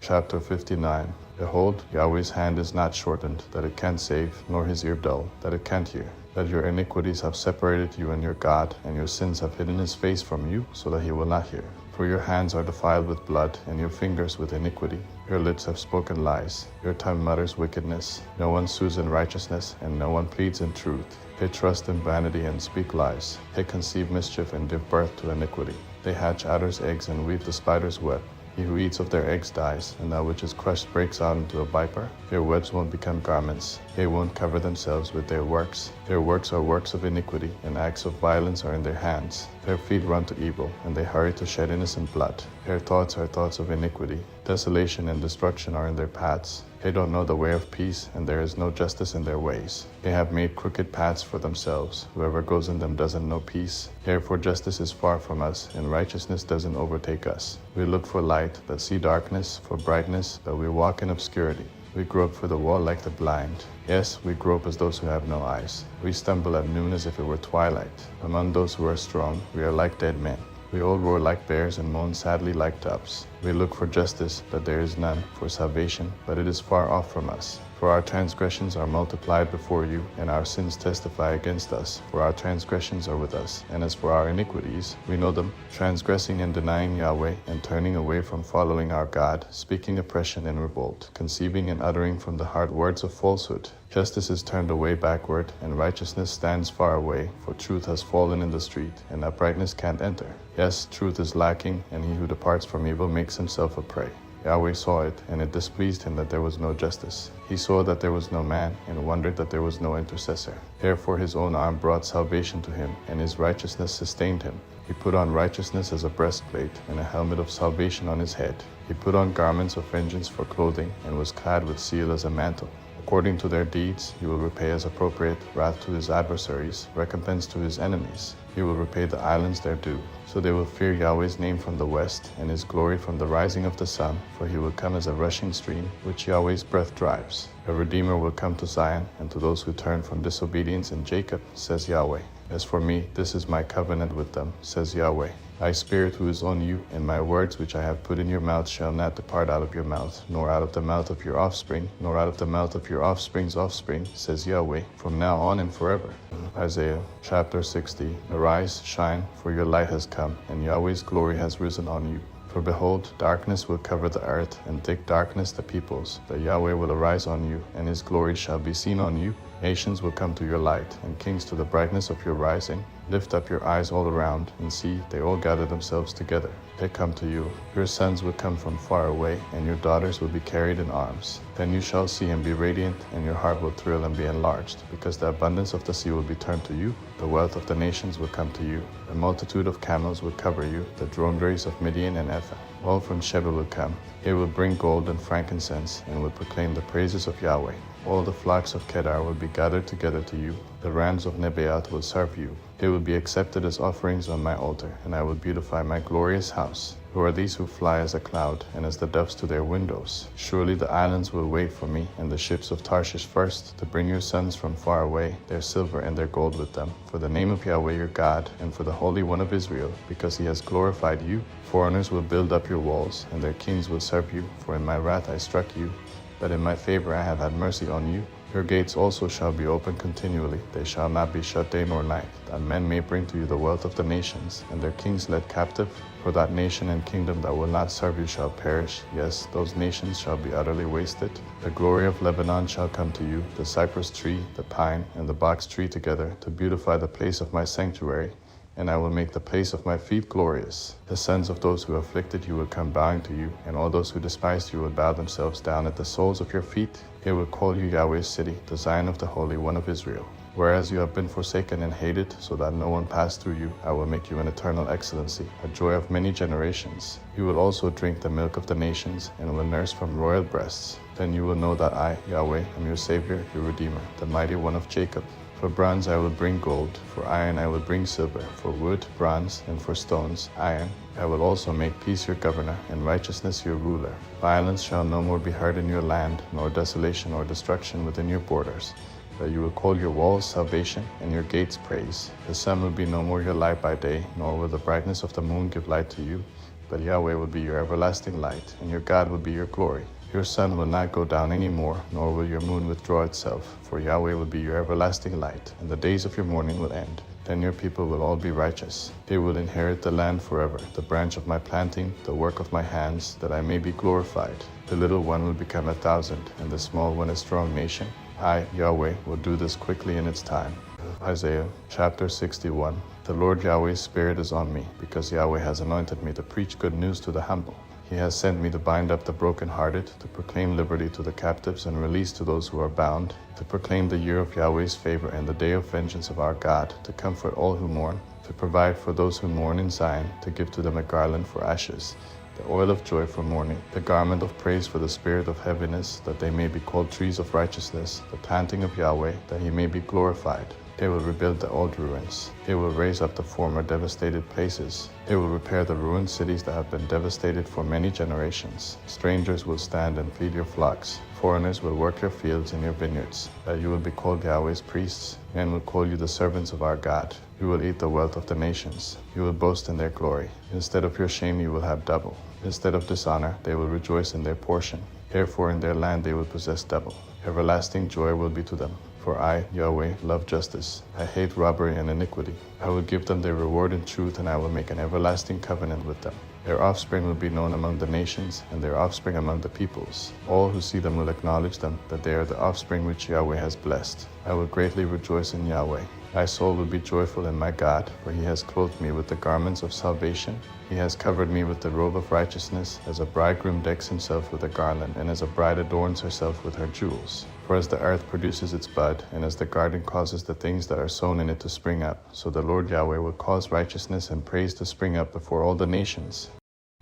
Chapter 59. Behold, Yahweh's hand is not shortened, that it can't save, nor his ear dull, that it can't hear. That your iniquities have separated you and your God, and your sins have hidden his face from you, so that he will not hear. For your hands are defiled with blood, and your fingers with iniquity. Your lips have spoken lies. Your tongue mutters wickedness. No one sues in righteousness, and no one pleads in truth. They trust in vanity and speak lies. They conceive mischief and give birth to iniquity. They hatch adder's eggs and weave the spider's web. He who eats of their eggs dies, and that which is crushed breaks out into a viper. Their webs won't become garments. They won't cover themselves with their works. Their works are works of iniquity, and acts of violence are in their hands. Their feet run to evil, and they hurry to shed innocent blood. Their thoughts are thoughts of iniquity. Desolation and destruction are in their paths. They don't know the way of peace, and there is no justice in their ways. They have made crooked paths for themselves. Whoever goes in them doesn't know peace. Therefore justice is far from us, and righteousness doesn't overtake us. We look for light, but see darkness, for brightness, but we walk in obscurity. We grope for the wall like the blind. Yes, we grope as those who have no eyes. We stumble at noon as if it were twilight. Among those who are strong, we are like dead men. We all roar like bears and moan sadly like doves. We look for justice, but there is none, for salvation, but it is far off from us. For our transgressions are multiplied before you, and our sins testify against us. For our transgressions are with us, and as for our iniquities, we know them, transgressing and denying Yahweh, and turning away from following our God, speaking oppression and revolt, conceiving and uttering from the heart words of falsehood. Justice is turned away backward, and righteousness stands far away, for truth has fallen in the street, and uprightness can't enter. Yes, truth is lacking, and he who departs from evil makes himself a prey. Yahweh saw it, and it displeased him that there was no justice. He saw that there was no man, and wondered that there was no intercessor. Therefore his own arm brought salvation to him, and his righteousness sustained him. He put on righteousness as a breastplate, and a helmet of salvation on his head. He put on garments of vengeance for clothing, and was clad with zeal as a mantle. According to their deeds, he will repay as appropriate, wrath to his adversaries, recompense to his enemies. He will repay the islands their due. So they will fear Yahweh's name from the west, and his glory from the rising of the sun, for he will come as a rushing stream, which Yahweh's breath drives. A Redeemer will come to Zion, and to those who turn from disobedience in Jacob, says Yahweh. As for me, this is my covenant with them, says Yahweh. Thy spirit who is on you, and my words which I have put in your mouth shall not depart out of your mouth, nor out of the mouth of your offspring, nor out of the mouth of your offspring's offspring, says Yahweh, from now on and forever. Isaiah chapter 60. Arise, shine, for your light has come, and Yahweh's glory has risen on you. For behold, darkness will cover the earth, and thick darkness the peoples. But Yahweh will arise on you, and his glory shall be seen on you. Nations will come to your light, and kings to the brightness of your rising. Lift up your eyes all around, and see, they all gather themselves together. They come to you. Your sons will come from far away, and your daughters will be carried in arms. Then you shall see and be radiant, and your heart will thrill and be enlarged, because the abundance of the sea will be turned to you. The wealth of the nations will come to you. A multitude of camels will cover you, the dromedaries of Midian and Ephah. All from Sheba will come. They will bring gold and frankincense, and will proclaim the praises of Yahweh. All the flocks of Kedar will be gathered together to you. The rams of Nebaioth will serve you. They will be accepted as offerings on my altar, and I will beautify my glorious house. Who are these who fly as a cloud, and as the doves to their windows? Surely the islands will wait for me, and the ships of Tarshish first, to bring your sons from far away, their silver and their gold with them, for the name of Yahweh your God, and for the Holy One of Israel, because he has glorified you. Foreigners will build up your walls, and their kings will serve you, for in my wrath I struck you, but in my favor I have had mercy on you. Your gates also shall be open continually, they shall not be shut day nor night, that men may bring to you the wealth of the nations, and their kings led captive. For that nation and kingdom that will not serve you shall perish, yes, those nations shall be utterly wasted. The glory of Lebanon shall come to you, the cypress tree, the pine, and the box tree together, to beautify the place of my sanctuary, and I will make the place of my feet glorious. The sons of those who afflicted you will come bowing to you, and all those who despised you will bow themselves down at the soles of your feet. They will call you Yahweh's city, the Zion of the Holy One of Israel. Whereas you have been forsaken and hated, so that no one passed through you, I will make you an eternal excellency, a joy of many generations. You will also drink the milk of the nations, and will nurse from royal breasts. Then you will know that I, Yahweh, am your Savior, your Redeemer, the mighty one of Jacob. For bronze I will bring gold, for iron I will bring silver, for wood, bronze, and for stones, iron. I will also make peace your governor, and righteousness your ruler. Violence shall no more be heard in your land, nor desolation or destruction within your borders. But you will call your walls salvation, and your gates praise. The sun will be no more your light by day, nor will the brightness of the moon give light to you. But Yahweh will be your everlasting light, and your God will be your glory. Your sun will not go down any more, nor will your moon withdraw itself, for Yahweh will be your everlasting light, and the days of your mourning will end. Then your people will all be righteous. They will inherit the land forever, the branch of my planting, the work of my hands, that I may be glorified. The little one will become 1,000, and the small one a strong nation. I, Yahweh, will do this quickly in its time. Isaiah chapter 61. The Lord Yahweh's Spirit is on me, because Yahweh has anointed me to preach good news to the humble. He has sent me to bind up the brokenhearted, to proclaim liberty to the captives and release to those who are bound, to proclaim the year of Yahweh's favor and the day of vengeance of our God, to comfort all who mourn, to provide for those who mourn in Zion, to give to them a garland for ashes, the oil of joy for mourning, the garment of praise for the spirit of heaviness, that they may be called trees of righteousness, the planting of Yahweh, that he may be glorified. They will rebuild the old ruins. They will raise up the former devastated places. They will repair the ruined cities that have been devastated for many generations. Strangers will stand and feed your flocks. Foreigners will work your fields and your vineyards, that you will be called Yahweh's priests. Men will call you the servants of our God. You will eat the wealth of the nations. You will boast in their glory. Instead of your shame you will have double. Instead of dishonor they will rejoice in their portion. Therefore in their land they will possess double. Everlasting joy will be to them. For I, Yahweh, love justice. I hate robbery and iniquity. I will give them their reward in truth, and I will make an everlasting covenant with them. Their offspring will be known among the nations, and their offspring among the peoples. All who see them will acknowledge them, that they are the offspring which Yahweh has blessed. I will greatly rejoice in Yahweh. My soul will be joyful in my God, for he has clothed me with the garments of salvation. He has covered me with the robe of righteousness, as a bridegroom decks himself with a garland, and as a bride adorns herself with her jewels. For as the earth produces its bud, and as the garden causes the things that are sown in it to spring up, so the Lord Yahweh will cause righteousness and praise to spring up before all the nations.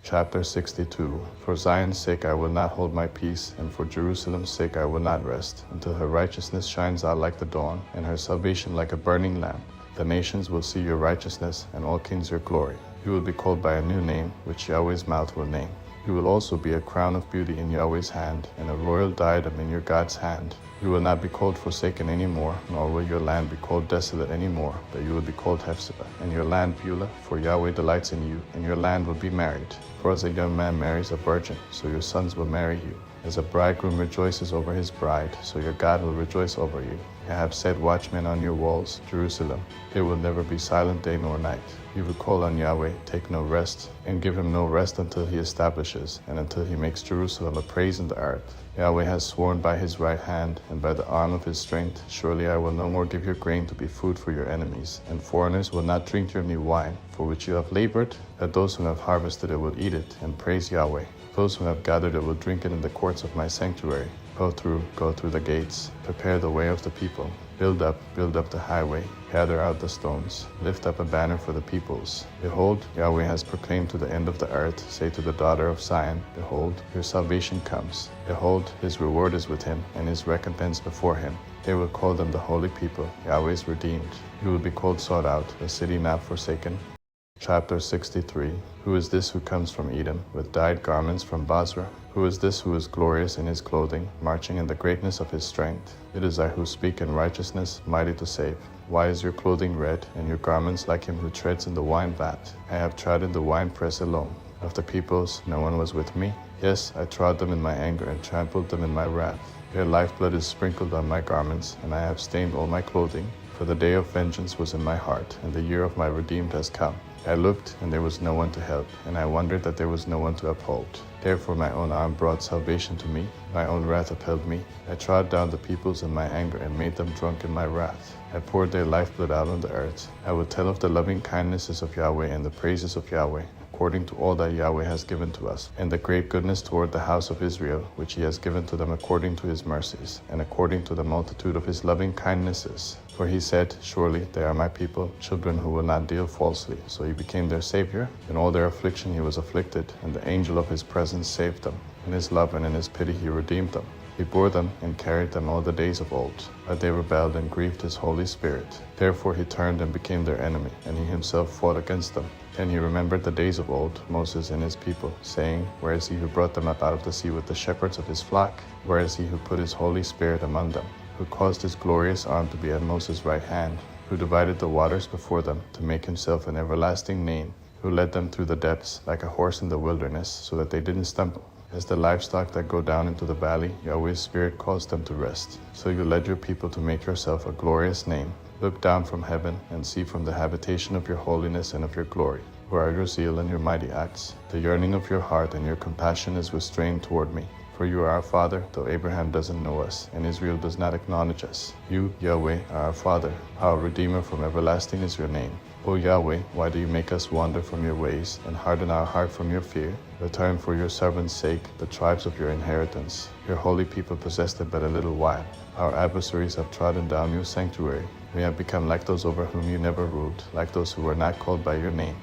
Chapter 62. For Zion's sake I will not hold my peace, and for Jerusalem's sake I will not rest, until her righteousness shines out like the dawn, and her salvation like a burning lamp. The nations will see your righteousness, and all kings your glory. You will be called by a new name, which Yahweh's mouth will name. You will also be a crown of beauty in Yahweh's hand, and a royal diadem in your God's hand. You will not be called forsaken anymore, nor will your land be called desolate anymore, but you will be called Hephzibah, and your land Beulah, for Yahweh delights in you, and your land will be married. For as a young man marries a virgin, so your sons will marry you. As a bridegroom rejoices over his bride, so your God will rejoice over you. I have set watchmen on your walls, Jerusalem. They will never be silent day nor night. You will call on Yahweh, take no rest, and give him no rest until he establishes, and until he makes Jerusalem a praise in the earth. Yahweh has sworn by his right hand, and by the arm of his strength, surely I will no more give your grain to be food for your enemies, and foreigners will not drink your new wine, for which you have labored, that those who have harvested it will eat it, and praise Yahweh. Those who have gathered it will drink it in the courts of my sanctuary. Go through the gates, prepare the way of the people. Build up the highway, gather out the stones, lift up a banner for the peoples. Behold, Yahweh has proclaimed to the end of the earth, say to the daughter of Zion, behold, your salvation comes. Behold, his reward is with him, and his recompense before him. They will call them the holy people, Yahweh's redeemed. You will be called sought out, a city not forsaken. Chapter 63. Who is this who comes from Edom, with dyed garments from Basra? Who is this who is glorious in his clothing, marching in the greatness of his strength? It is I who speak in righteousness, mighty to save. Why is your clothing red, and your garments like him who treads in the wine vat? I have trodden the winepress alone. Of the peoples, no one was with me. Yes, I trod them in my anger, and trampled them in my wrath. Their lifeblood is sprinkled on my garments, and I have stained all my clothing. For the day of vengeance was in my heart, and the year of my redeemed has come. I looked, and there was no one to help, and I wondered that there was no one to uphold. Therefore my own arm brought salvation to me, my own wrath upheld me. I trod down the peoples in my anger, and made them drunk in my wrath. I poured their lifeblood out on the earth. I will tell of the loving kindnesses of Yahweh, and the praises of Yahweh, according to all that Yahweh has given to us, and the great goodness toward the house of Israel, which he has given to them according to his mercies, and according to the multitude of his loving kindnesses. For he said, surely they are my people, children who will not deal falsely. So he became their Savior. In all their affliction he was afflicted, and the angel of his presence saved them. In his love and in his pity he redeemed them. He bore them and carried them all the days of old. But they rebelled and grieved his Holy Spirit. Therefore he turned and became their enemy, and he himself fought against them. Then he remembered the days of old, Moses and his people, saying, where is he who brought them up out of the sea with the shepherds of his flock? Where is he who put his Holy Spirit among them? Who caused his glorious arm to be at Moses' right hand? Who divided the waters before them, to make himself an everlasting name? Who led them through the depths, like a horse in the wilderness, so that they didn't stumble? As the livestock that go down into the valley, Yahweh's Spirit caused them to rest. So you led your people to make yourself a glorious name. Look down from heaven, and see from the habitation of your holiness and of your glory. Where are your zeal and your mighty acts? The yearning of your heart and your compassion is restrained toward me. For you are our Father, though Abraham doesn't know us, and Israel does not acknowledge us. You, Yahweh, are our Father. Our Redeemer from everlasting is your name. O Yahweh, why do you make us wander from your ways, and harden our heart from your fear? Return for your servants' sake the tribes of your inheritance. Your holy people possessed it but a little while. Our adversaries have trodden down your sanctuary. We have become like those over whom you never ruled, like those who were not called by your name.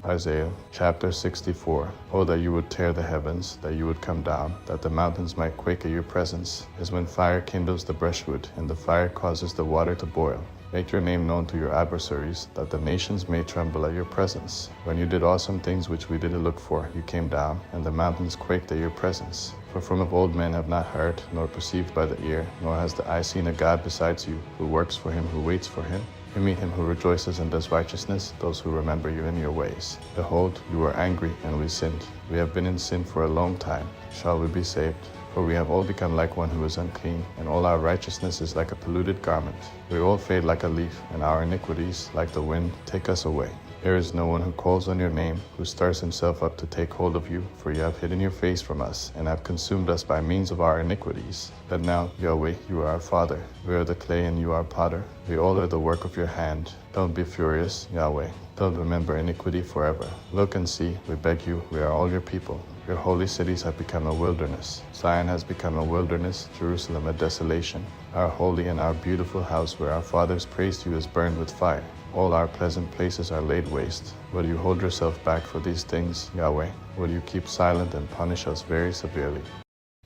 Isaiah chapter 64. Oh, that you would tear the heavens, that you would come down, that the mountains might quake at your presence, as when fire kindles the brushwood, and the fire causes the water to boil. Make your name known to your adversaries, that the nations may tremble at your presence. When you did awesome things which we didn't look for, you came down, and the mountains quaked at your presence. For from of old men have not heard, nor perceived by the ear, nor has the eye seen a God besides you, who works for him who waits for him. You meet him who rejoices and does righteousness, those who remember you in your ways. Behold, you were angry, and we sinned. We have been in sin for a long time. Shall we be saved? For we have all become like one who is unclean, and all our righteousness is like a polluted garment. We all fade like a leaf, and our iniquities, like the wind, take us away. There is no one who calls on your name, who stirs himself up to take hold of you, for you have hidden your face from us, and have consumed us by means of our iniquities. But now, Yahweh, you are our Father. We are the clay, and you are potter. We all are the work of your hand. Don't be furious, Yahweh. Don't remember iniquity forever. Look and see, we beg you, we are all your people. Your holy cities have become a wilderness. Zion has become a wilderness, Jerusalem a desolation. Our holy and our beautiful house where our fathers praised you is burned with fire. All our pleasant places are laid waste. Will you hold yourself back for these things, Yahweh? Will you keep silent and punish us very severely?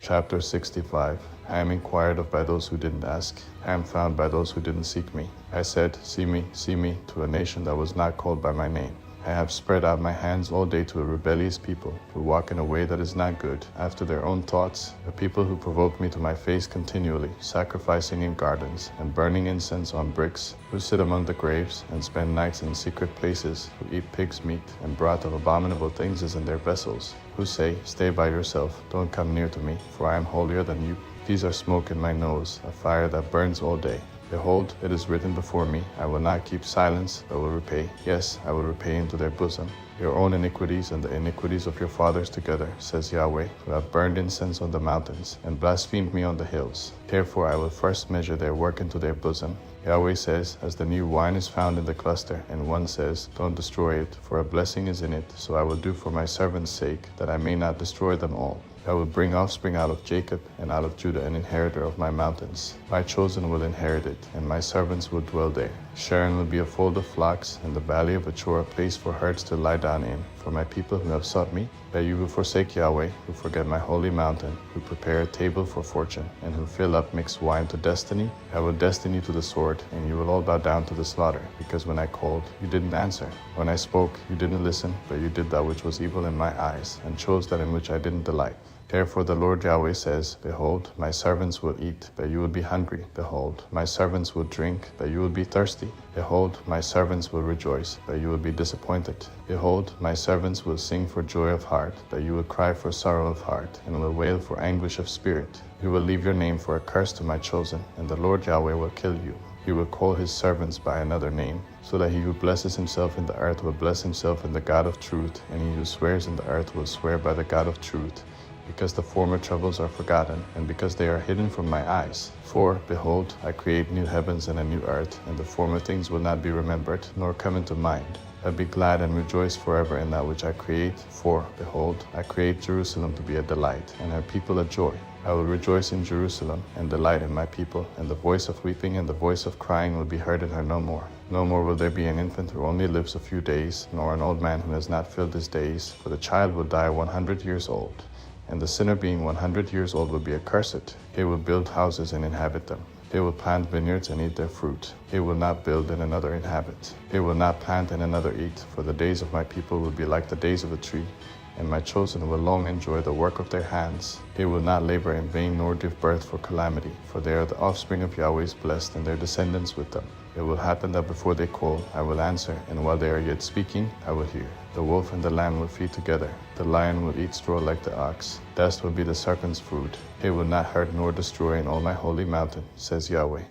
Chapter 65. I am inquired of by those who didn't ask. I am found by those who didn't seek me. I said, see me, to a nation that was not called by my name. I have spread out my hands all day to a rebellious people, who walk in a way that is not good, after their own thoughts, a people who provoke me to my face continually, sacrificing in gardens, and burning incense on bricks, who sit among the graves, and spend nights in secret places, who eat pig's meat, and broth of abominable things is in their vessels, who say, stay by yourself, don't come near to me, for I am holier than you. These are smoke in my nose, a fire that burns all day. Behold, it is written before me, I will not keep silence, but will repay. Yes, I will repay into their bosom your own iniquities and the iniquities of your fathers together, says Yahweh, who have burned incense on the mountains, and blasphemed me on the hills. Therefore I will first measure their work into their bosom. Yahweh says, as the new wine is found in the cluster, and one says, don't destroy it, for a blessing is in it, so I will do for my servant's sake, that I may not destroy them all. I will bring offspring out of Jacob, and out of Judah an inheritor of my mountains. My chosen will inherit it, and my servants will dwell there. Sharon will be a fold of flocks, and the valley of Achor a place for herds to lie down in. For my people who have sought me, that you who forsake Yahweh, who forget my holy mountain, who prepare a table for fortune, and who fill up mixed wine to destiny, I will destine you to the sword, and you will all bow down to the slaughter, because when I called, you didn't answer. When I spoke, you didn't listen, but you did that which was evil in my eyes, and chose that in which I didn't delight. Therefore the Lord Yahweh says, behold, my servants will eat, but you will be hungry. Behold, my servants will drink, but you will be thirsty. Behold, my servants will rejoice, but you will be disappointed. Behold, my servants will sing for joy of heart, but you will cry for sorrow of heart, and will wail for anguish of spirit. You will leave your name for a curse to my chosen, and the Lord Yahweh will kill you. He will call his servants by another name, so that he who blesses himself in the earth will bless himself in the God of truth, and he who swears in the earth will swear by the God of truth. Because the former troubles are forgotten, and because they are hidden from my eyes. For, behold, I create new heavens and a new earth, and the former things will not be remembered, nor come into mind. But be glad and rejoice forever in that which I create. For, behold, I create Jerusalem to be a delight, and her people a joy. I will rejoice in Jerusalem, and delight in my people, and the voice of weeping and the voice of crying will be heard in her no more. No more will there be an infant who only lives a few days, nor an old man who has not filled his days, for the child will die 100 years old. And the sinner being 100 years old will be accursed. He will build houses and inhabit them. They will plant vineyards and eat their fruit. He will not build and another inhabit. He will not plant and another eat, for the days of my people will be like the days of a tree, and my chosen will long enjoy the work of their hands. They will not labor in vain nor give birth for calamity, for they are the offspring of Yahweh's blessed, and their descendants with them. It will happen that before they call, I will answer, and while they are yet speaking, I will hear. The wolf and the lamb will feed together. The lion will eat straw like the ox. Dust will be the serpent's food. He will not hurt nor destroy in all my holy mountain, says Yahweh.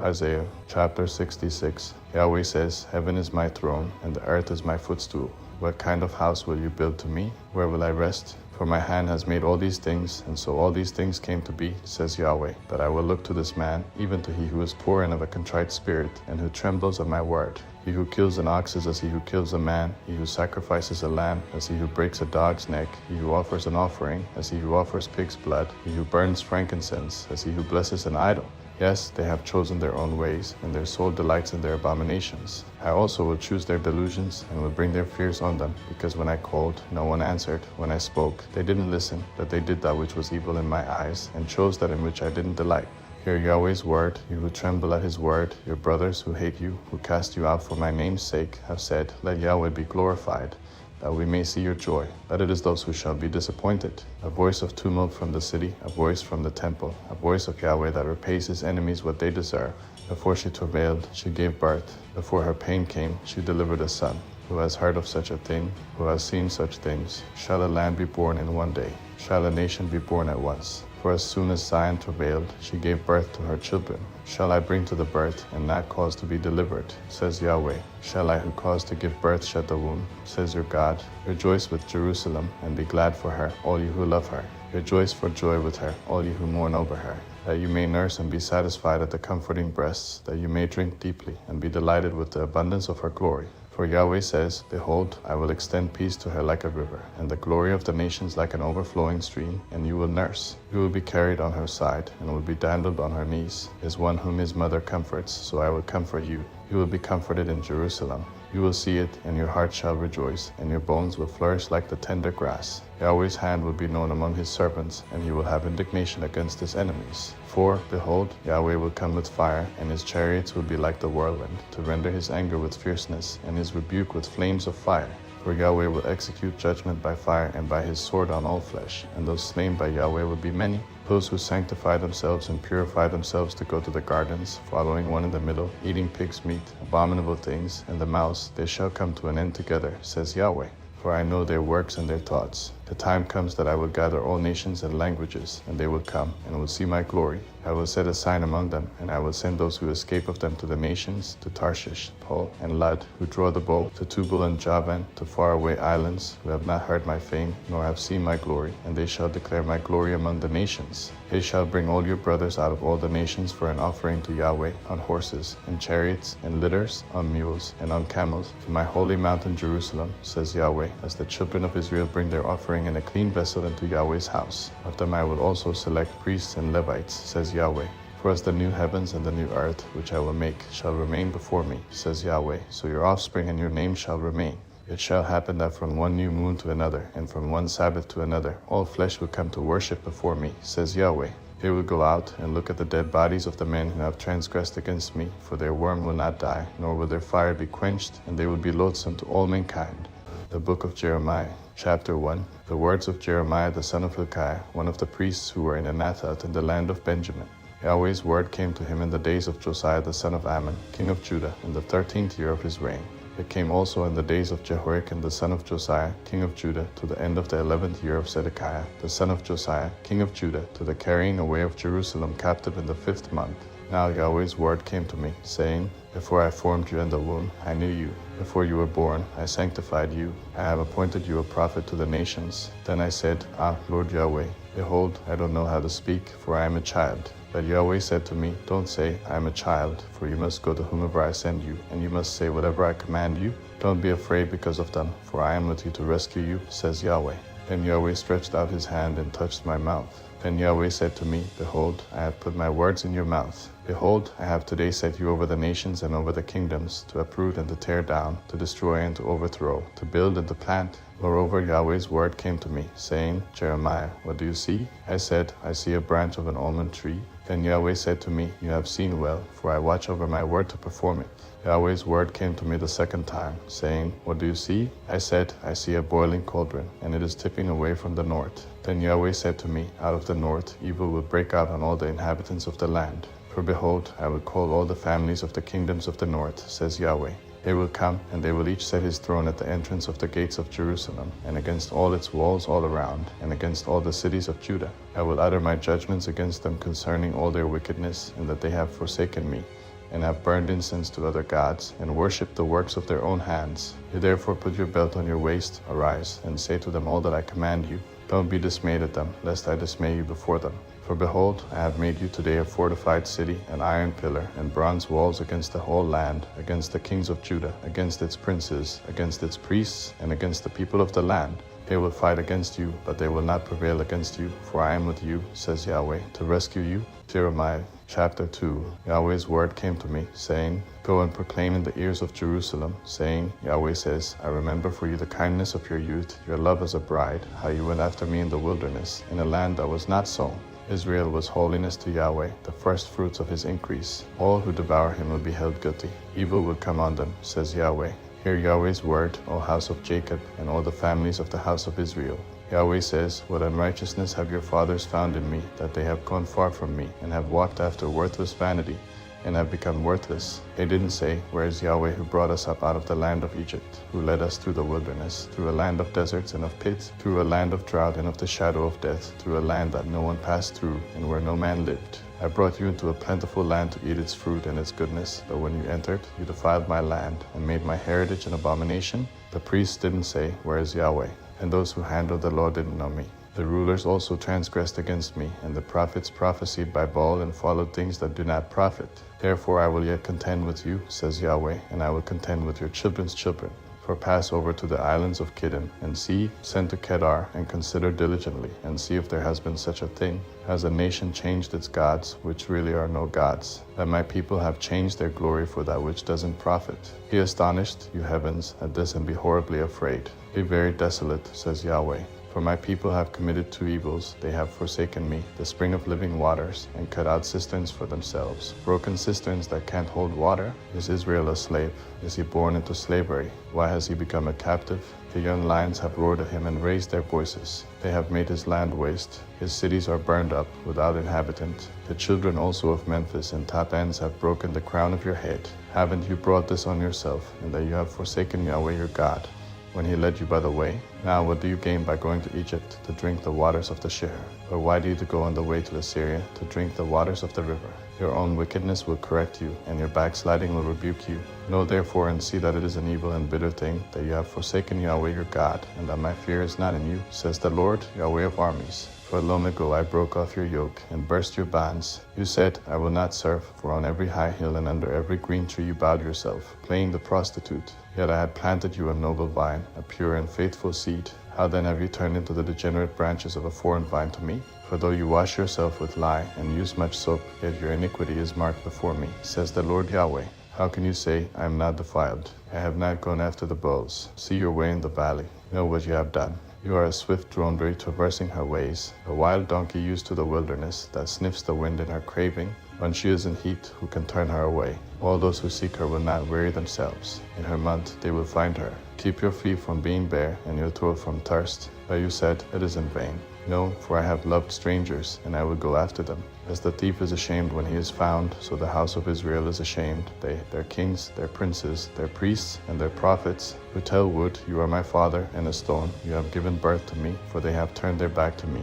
Isaiah chapter 66. Yahweh says, heaven is my throne, and the earth is my footstool. What kind of house will you build to me? Where will I rest? For my hand has made all these things, and so all these things came to be, says Yahweh, that I will look to this man, even to he who is poor and of a contrite spirit, and who trembles at my word. He who kills an ox is as he who kills a man, he who sacrifices a lamb as he who breaks a dog's neck, he who offers an offering as he who offers pig's blood, he who burns frankincense as he who blesses an idol. Yes, they have chosen their own ways, and their soul delights in their abominations. I also will choose their delusions, and will bring their fears on them, because when I called, no one answered. When I spoke, they didn't listen, but they did that which was evil in my eyes, and chose that in which I didn't delight. Hear Yahweh's word, you who tremble at his word. Your brothers who hate you, who cast you out for my name's sake, have said, Let Yahweh be glorified, that we may see your joy. But it is those who shall be disappointed. A voice of tumult from the city, a voice from the temple, a voice of Yahweh that repays his enemies what they deserve. Before she travailed, she gave birth. Before her pain came, she delivered a son. Who has heard of such a thing? Who has seen such things? Shall a land be born in one day? Shall a nation be born at once? For as soon as Zion travailed, she gave birth to her children. Shall I bring to the birth, and not cause to be delivered? Says Yahweh. Shall I who caused to give birth shut the womb? Says your God. Rejoice with Jerusalem, and be glad for her, all you who love her. Rejoice for joy with her, all you who mourn over her. That you may nurse and be satisfied at the comforting breasts, that you may drink deeply, and be delighted with the abundance of her glory. For Yahweh says, Behold, I will extend peace to her like a river, and the glory of the nations like an overflowing stream, and you will nurse. You will be carried on her side, and will be dandled on her knees, as one whom his mother comforts, so I will comfort you. You will be comforted in Jerusalem. You will see it, and your heart shall rejoice, and your bones will flourish like the tender grass. Yahweh's hand will be known among his servants, and he will have indignation against his enemies. For, behold, Yahweh will come with fire, and his chariots will be like the whirlwind, to render his anger with fierceness, and his rebuke with flames of fire. For Yahweh will execute judgment by fire and by his sword on all flesh, and those slain by Yahweh will be many. Those who sanctify themselves and purify themselves to go to the gardens, following one in the middle, eating pig's meat, abominable things, and the mouse, they shall come to an end together, says Yahweh. For I know their works and their thoughts. The time comes that I will gather all nations and languages, and they will come, and will see my glory. I will set a sign among them, and I will send those who escape of them to the nations, to Tarshish, Pul, and Lud, who draw the bow, to Tubal and Javan, to faraway islands, who have not heard my fame, nor have seen my glory, and they shall declare my glory among the nations. They shall bring all your brothers out of all the nations for an offering to Yahweh, on horses, and chariots, and litters, on mules, and on camels, to my holy mountain Jerusalem, says Yahweh, as the children of Israel bring their offering in a clean vessel into Yahweh's house. Of them I will also select priests and Levites, says Yahweh. For as the new heavens and the new earth, which I will make, shall remain before me, says Yahweh, so your offspring and your name shall remain. It shall happen that from one new moon to another, and from one Sabbath to another, all flesh will come to worship before me, says Yahweh. They will go out and look at the dead bodies of the men who have transgressed against me, for their worm will not die, nor will their fire be quenched, and they will be loathsome to all mankind. The book of Jeremiah, chapter 1. The words of Jeremiah the son of Hilkiah, one of the priests who were in Anathoth in the land of Benjamin. Yahweh's word came to him in the days of Josiah the son of Ammon, king of Judah, in the 13th year of his reign. It came also in the days of Jehoiakim the son of Josiah, king of Judah, to the end of the 11th year of Zedekiah, the son of Josiah, king of Judah, to the carrying away of Jerusalem captive in the 5th month. Now Yahweh's word came to me, saying, Before I formed you in the womb, I knew you. Before you were born, I sanctified you. I have appointed you a prophet to the nations. Then I said, Lord Yahweh, behold, I don't know how to speak, for I am a child. But Yahweh said to me, Don't say, I am a child, for you must go to whomever I send you, and you must say whatever I command you. Don't be afraid because of them, for I am with you to rescue you, says Yahweh. Then Yahweh stretched out his hand and touched my mouth. Then Yahweh said to me, Behold, I have put my words in your mouth. Behold, I have today set you over the nations and over the kingdoms, to uproot and to tear down, to destroy and to overthrow, to build and to plant. Moreover, Yahweh's word came to me, saying, Jeremiah, what do you see? I said, I see a branch of an almond tree. Then Yahweh said to me, You have seen well, for I watch over my word to perform it. Yahweh's word came to me the second time, saying, What do you see? I said, I see a boiling cauldron, and it is tipping away from the north. Then Yahweh said to me, Out of the north evil will break out on all the inhabitants of the land. For behold, I will call all the families of the kingdoms of the north, says Yahweh. They will come, and they will each set his throne at the entrance of the gates of Jerusalem, and against all its walls all around, and against all the cities of Judah. I will utter my judgments against them concerning all their wickedness, and that they have forsaken me, and have burned incense to other gods, and worshipped the works of their own hands. You therefore put your belt on your waist, arise, and say to them all that I command you. Don't be dismayed at them, lest I dismay you before them. For behold, I have made you today a fortified city, an iron pillar, and bronze walls against the whole land, against the kings of Judah, against its princes, against its priests, and against the people of the land. They will fight against you, but they will not prevail against you, for I am with you, says Yahweh, to rescue you. Jeremiah chapter 2. Yahweh's word came to me, saying, Go and proclaim in the ears of Jerusalem, saying, Yahweh says, I remember for you the kindness of your youth, your love as a bride, how you went after me in the wilderness, in a land that was not sown. Israel was holiness to Yahweh, the first fruits of his increase. All who devour him will be held guilty. Evil will come on them, says Yahweh. Hear Yahweh's word, O house of Jacob, and all the families of the house of Israel. Yahweh says, What unrighteousness have your fathers found in me, that they have gone far from me, and have walked after worthless vanity, and have become worthless. They didn't say, Where is Yahweh who brought us up out of the land of Egypt, who led us through the wilderness, through a land of deserts and of pits, through a land of drought and of the shadow of death, through a land that no one passed through, and where no man lived. I brought you into a plentiful land to eat its fruit and its goodness, but when you entered, you defiled my land, and made my heritage an abomination. The priests didn't say, Where is Yahweh? And those who handled the law didn't know me. The rulers also transgressed against me, and the prophets prophesied by Baal and followed things that do not profit. Therefore I will yet contend with you, says Yahweh, and I will contend with your children's children. For pass over to the islands of Kiddim, and see, send to Kedar, and consider diligently, and see if there has been such a thing. Has a nation changed its gods, which really are no gods, that my people have changed their glory for that which doesn't profit? Be astonished, you heavens, at this, and be horribly afraid. Be very desolate, says Yahweh. For my people have committed two evils. They have forsaken me, the spring of living waters, and cut out cisterns for themselves. Broken cisterns that can't hold water. Is Israel a slave? Is he born into slavery? Why has he become a captive? The young lions have roared at him and raised their voices. They have made his land waste. His cities are burned up, without inhabitant. The children also of Memphis and Tapans have broken the crown of your head. Haven't you brought this on yourself, and that you have forsaken Yahweh your God, when he led you by the way? Now what do you gain by going to Egypt, to drink the waters of the Shihor? Or why do you go on the way to Assyria, to drink the waters of the river? Your own wickedness will correct you, and your backsliding will rebuke you. Know therefore and see that it is an evil and bitter thing, that you have forsaken Yahweh your God, and that my fear is not in you, says the Lord, Yahweh of armies. For long ago I broke off your yoke, and burst your bonds. You said, I will not serve, for on every high hill and under every green tree you bowed yourself, playing the prostitute. Yet I had planted you a noble vine, a pure and faithful seed. How then have you turned into the degenerate branches of a foreign vine to me? For though you wash yourself with lye, and use much soap, yet your iniquity is marked before me, says the Lord Yahweh. How can you say, I am not defiled? I have not gone after the bulls. See your way in the valley. Know what you have done. You are a swift dromedary traversing her ways, a wild donkey used to the wilderness that sniffs the wind in her craving. When she is in heat, who can turn her away? All those who seek her will not weary themselves. In her month they will find her. Keep your feet from being bare, and your throat from thirst. But you said, it is in vain. No, for I have loved strangers, and I will go after them. As the thief is ashamed when he is found, so the house of Israel is ashamed. They, their kings, their princes, their priests, and their prophets, who tell wood, you are my father, and a stone, you have given birth to me, for they have turned their back to me,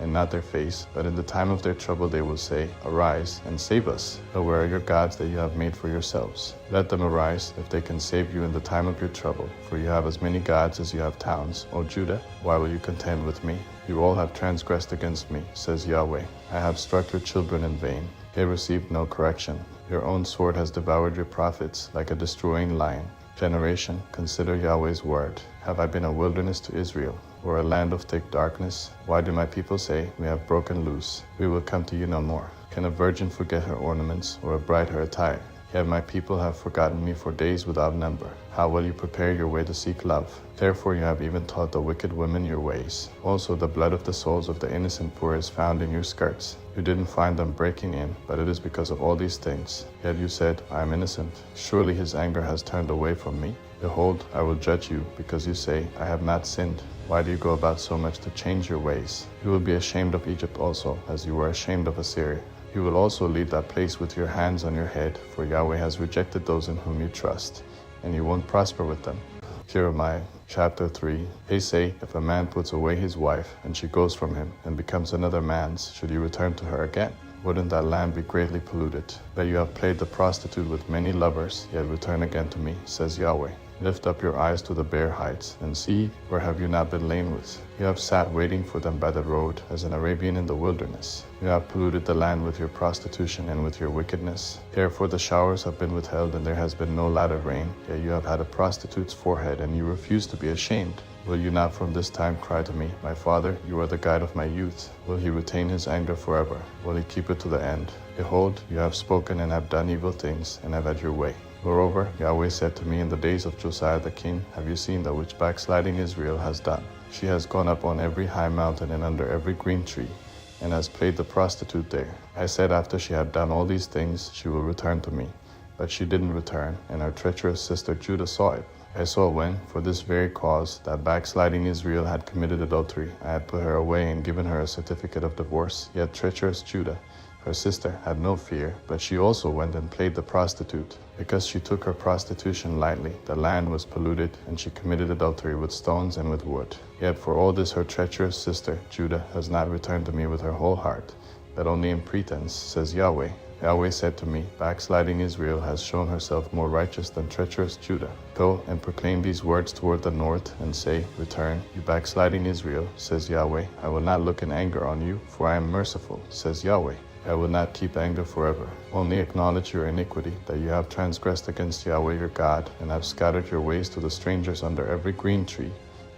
and not their face, but in the time of their trouble they will say, Arise, and save us. But where are your gods that you have made for yourselves? Let them arise, if they can save you in the time of your trouble. For you have as many gods as you have towns, O Judah. Why will you contend with me? You all have transgressed against me, says Yahweh. I have struck your children in vain. They received no correction. Your own sword has devoured your prophets like a destroying lion. Generation, consider Yahweh's word. Have I been a wilderness to Israel, or a land of thick darkness? Why do my people say, we have broken loose? We will come to you no more. Can a virgin forget her ornaments, or a bride her attire? Yet my people have forgotten me for days without number. How will you prepare your way to seek love? Therefore you have even taught the wicked women your ways. Also the blood of the souls of the innocent poor is found in your skirts. You didn't find them breaking in, but it is because of all these things. Yet you said, I am innocent. Surely his anger has turned away from me. Behold, I will judge you, because you say, I have not sinned. Why do you go about so much to change your ways? You will be ashamed of Egypt also, as you were ashamed of Assyria. You will also leave that place with your hands on your head, for Yahweh has rejected those in whom you trust, and you won't prosper with them. Jeremiah chapter 3. They say, if a man puts away his wife, and she goes from him, and becomes another man's, should you return to her again? Wouldn't that land be greatly polluted? That you have played the prostitute with many lovers, yet return again to me, says Yahweh. Lift up your eyes to the bare heights, and see, where have you not been lain with? You have sat waiting for them by the road, as an Arabian in the wilderness. You have polluted the land with your prostitution and with your wickedness. Therefore the showers have been withheld, and there has been no latter rain. Yet you have had a prostitute's forehead, and you refuse to be ashamed. Will you not from this time cry to me, my Father, you are the guide of my youth? Will he retain his anger forever? Will he keep it to the end? Behold, you have spoken and have done evil things, and have had your way. Moreover, Yahweh said to me in the days of Josiah the king, have you seen that which backsliding Israel has done? She has gone up on every high mountain and under every green tree, and has played the prostitute there. I said after she had done all these things, she will return to me. But she didn't return, and her treacherous sister Judah saw it. I saw when, for this very cause, that backsliding Israel had committed adultery, I had put her away and given her a certificate of divorce. Yet treacherous Judah, her sister, had no fear, but she also went and played the prostitute. Because she took her prostitution lightly, the land was polluted, and she committed adultery with stones and with wood. Yet for all this her treacherous sister Judah has not returned to me with her whole heart, but only in pretense, says Yahweh. Yahweh said to me, backsliding Israel has shown herself more righteous than treacherous Judah. Go and proclaim these words toward the north, and say, Return, you backsliding Israel, says Yahweh. I will not look in anger on you, for I am merciful, says Yahweh. I will not keep anger forever. Only acknowledge your iniquity, that you have transgressed against Yahweh your God, and have scattered your ways to the strangers under every green tree,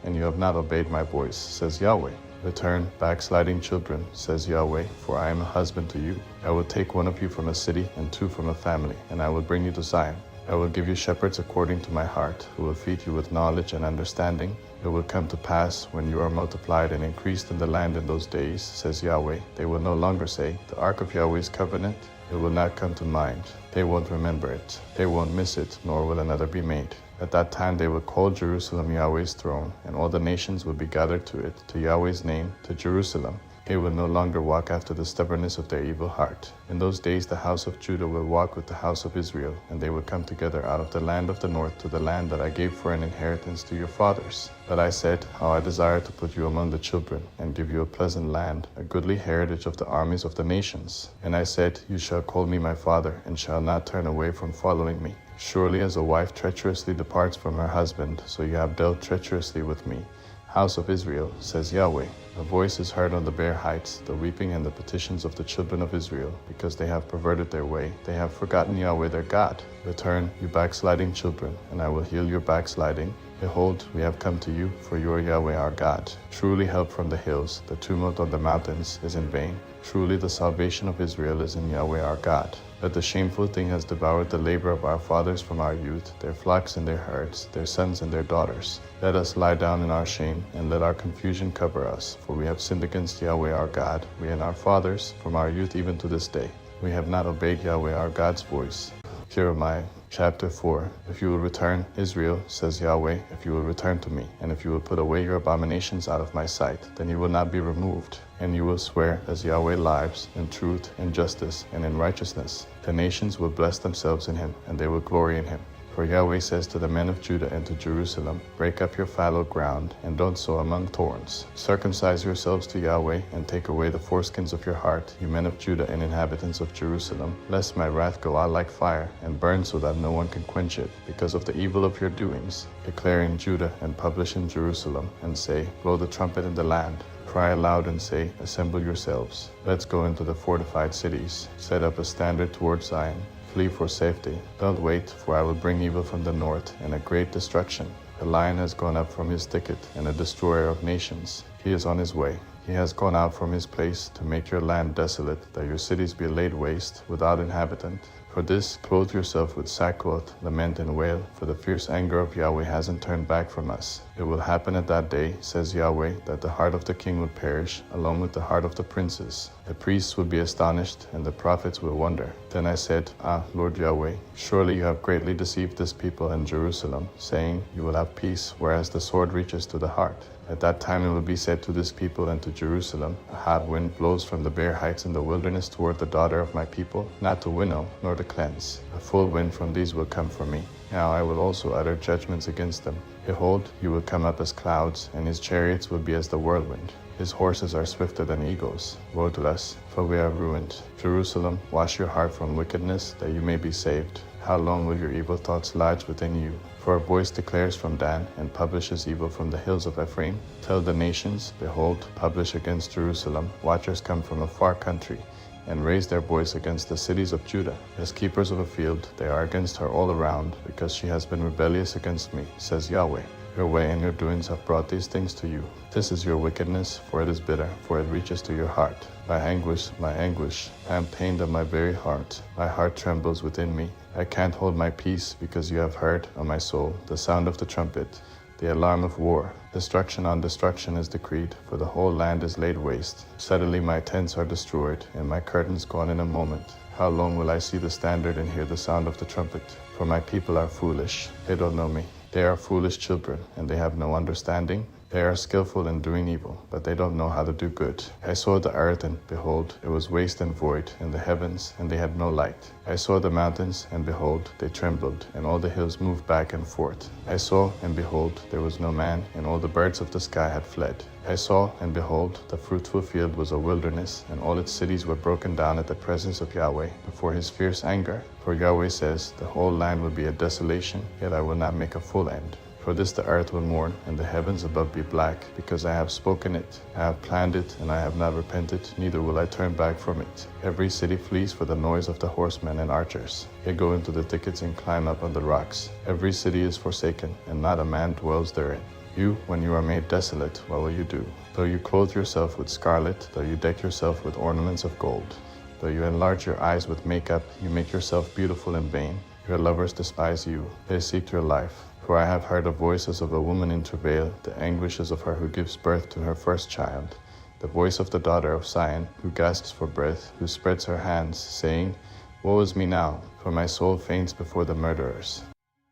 and you have not obeyed my voice, says Yahweh. Return, backsliding children, says Yahweh, for I am a husband to you. I will take one of you from a city and two from a family, and I will bring you to Zion. I will give you shepherds according to my heart, who will feed you with knowledge and understanding. It will come to pass, when you are multiplied and increased in the land in those days, says Yahweh, they will no longer say, the ark of Yahweh's covenant. It will not come to mind. They won't remember it. They won't miss it, nor will another be made. At that time they will call Jerusalem Yahweh's throne, and all the nations will be gathered to it, to Yahweh's name, to Jerusalem. They will no longer walk after the stubbornness of their evil heart. In those days the house of Judah will walk with the house of Israel, and they will come together out of the land of the north to the land that I gave for an inheritance to your fathers. But I said, how I desire to put you among the children, and give you a pleasant land, a goodly heritage of the armies of the nations. And I said, you shall call me my father, and shall not turn away from following me. Surely as a wife treacherously departs from her husband, so you have dealt treacherously with me. House of Israel, says Yahweh. A voice is heard on the bare heights, the weeping and the petitions of the children of Israel, because they have perverted their way. They have forgotten Yahweh their God. Return, you backsliding children, and I will heal your backsliding. Behold, we have come to you, for you are Yahweh our God. Truly help from the hills, the tumult of the mountains is in vain. Truly the salvation of Israel is in Yahweh our God. But the shameful thing has devoured the labor of our fathers from our youth, their flocks and their herds, their sons and their daughters. Let us lie down in our shame, and let our confusion cover us. For we have sinned against Yahweh our God, we and our fathers, from our youth even to this day. We have not obeyed Yahweh our God's voice. Jeremiah chapter 4. If you will return, Israel, says Yahweh, if you will return to me, and if you will put away your abominations out of my sight, then you will not be removed. And you will swear, as Yahweh lives, in truth, in justice, and in righteousness. The nations will bless themselves in him, and they will glory in him. For Yahweh says to the men of Judah and to Jerusalem, break up your fallow ground, and don't sow among thorns. Circumcise yourselves to Yahweh, and take away the foreskins of your heart, you men of Judah and inhabitants of Jerusalem, lest my wrath go out like fire, and burn so that no one can quench it, because of the evil of your doings. Declare in Judah, and publish in Jerusalem, and say, blow the trumpet in the land. Cry aloud and say, assemble yourselves. Let's go into the fortified cities. Set up a standard towards Zion. Flee for safety. Don't wait, for I will bring evil from the north, and a great destruction. The lion has gone up from his thicket, and a destroyer of nations. He is on his way. He has gone out from his place to make your land desolate, that your cities be laid waste, without inhabitant. For this, clothe yourself with sackcloth, lament and wail, for the fierce anger of Yahweh hasn't turned back from us. It will happen at that day, says Yahweh, that the heart of the king will perish, along with the heart of the princes. The priests will be astonished, and the prophets will wonder. Then I said, Lord Yahweh, surely you have greatly deceived this people in Jerusalem, saying, you will have peace, whereas the sword reaches to the heart. At that time it will be said to this people and to Jerusalem, a hot wind blows from the bare heights in the wilderness toward the daughter of my people, not to winnow, nor to cleanse. A full wind from these will come from me. Now I will also utter judgments against them. Behold, he will come up as clouds, and his chariots will be as the whirlwind. His horses are swifter than eagles. Woe to us, for we are ruined. Jerusalem, wash your heart from wickedness, that you may be saved. How long will your evil thoughts lodge within you? For a voice declares from Dan, and publishes evil from the hills of Ephraim. Tell the nations, behold, publish against Jerusalem. Watchers come from a far country, and raise their voice against the cities of Judah. As keepers of a field, they are against her all around, because she has been rebellious against me, says Yahweh. Your way and your doings have brought these things to you. This is your wickedness, for it is bitter, for it reaches to your heart. My anguish, I am pained of my very heart. My heart trembles within me. I can't hold my peace, because you have heard, O my soul, the sound of the trumpet. the alarm of war. Destruction on destruction is decreed, for the whole land is laid waste. Suddenly my tents are destroyed, and my curtains gone in a moment. How long will I see the standard and hear the sound of the trumpet? For my people are foolish. They don't know me. They are foolish children, and they have no understanding. They are skillful in doing evil, but they don't know how to do good. I saw the earth, and behold, it was waste and void, and the heavens, and they had no light. I saw the mountains, and behold, they trembled, and all the hills moved back and forth. I saw, and behold, there was no man, and all the birds of the sky had fled. I saw, and behold, the fruitful field was a wilderness, and all its cities were broken down at the presence of Yahweh, before his fierce anger. For Yahweh says, the whole land will be a desolation, yet I will not make a full end. For this the earth will mourn, and the heavens above be black, because I have spoken it. I have planned it, and I have not repented, neither will I turn back from it. Every city flees for the noise of the horsemen and archers. They go into the thickets and climb up on the rocks. Every city is forsaken, and not a man dwells therein. You, when you are made desolate, what will you do? Though you clothe yourself with scarlet, though you deck yourself with ornaments of gold, though you enlarge your eyes with makeup, you make yourself beautiful in vain. Your lovers despise you. They seek your life. For I have heard the voices of a woman in travail, the anguishes of her who gives birth to her first child, the voice of the daughter of Zion, who gasps for breath, who spreads her hands, saying, Woe is me now, for my soul faints before the murderers.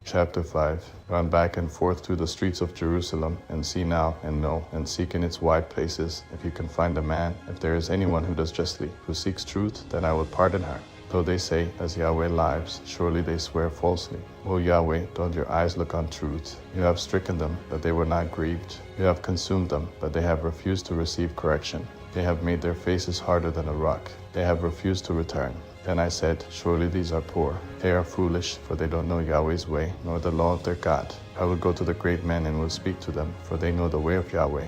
Chapter 5. Run back and forth through the streets of Jerusalem, and see now and know, and seek in its wide places, if you can find a man, if there is anyone who does justly, who seeks truth, then I will pardon her. Though they say, as Yahweh lives, surely they swear falsely. O Yahweh, don't your eyes look on truth? You have stricken them, but they were not grieved. You have consumed them, but they have refused to receive correction. They have made their faces harder than a rock. They have refused to return. Then I said, surely these are poor. They are foolish, for they don't know Yahweh's way, nor the law of their God. I will go to the great men and will speak to them, for they know the way of Yahweh,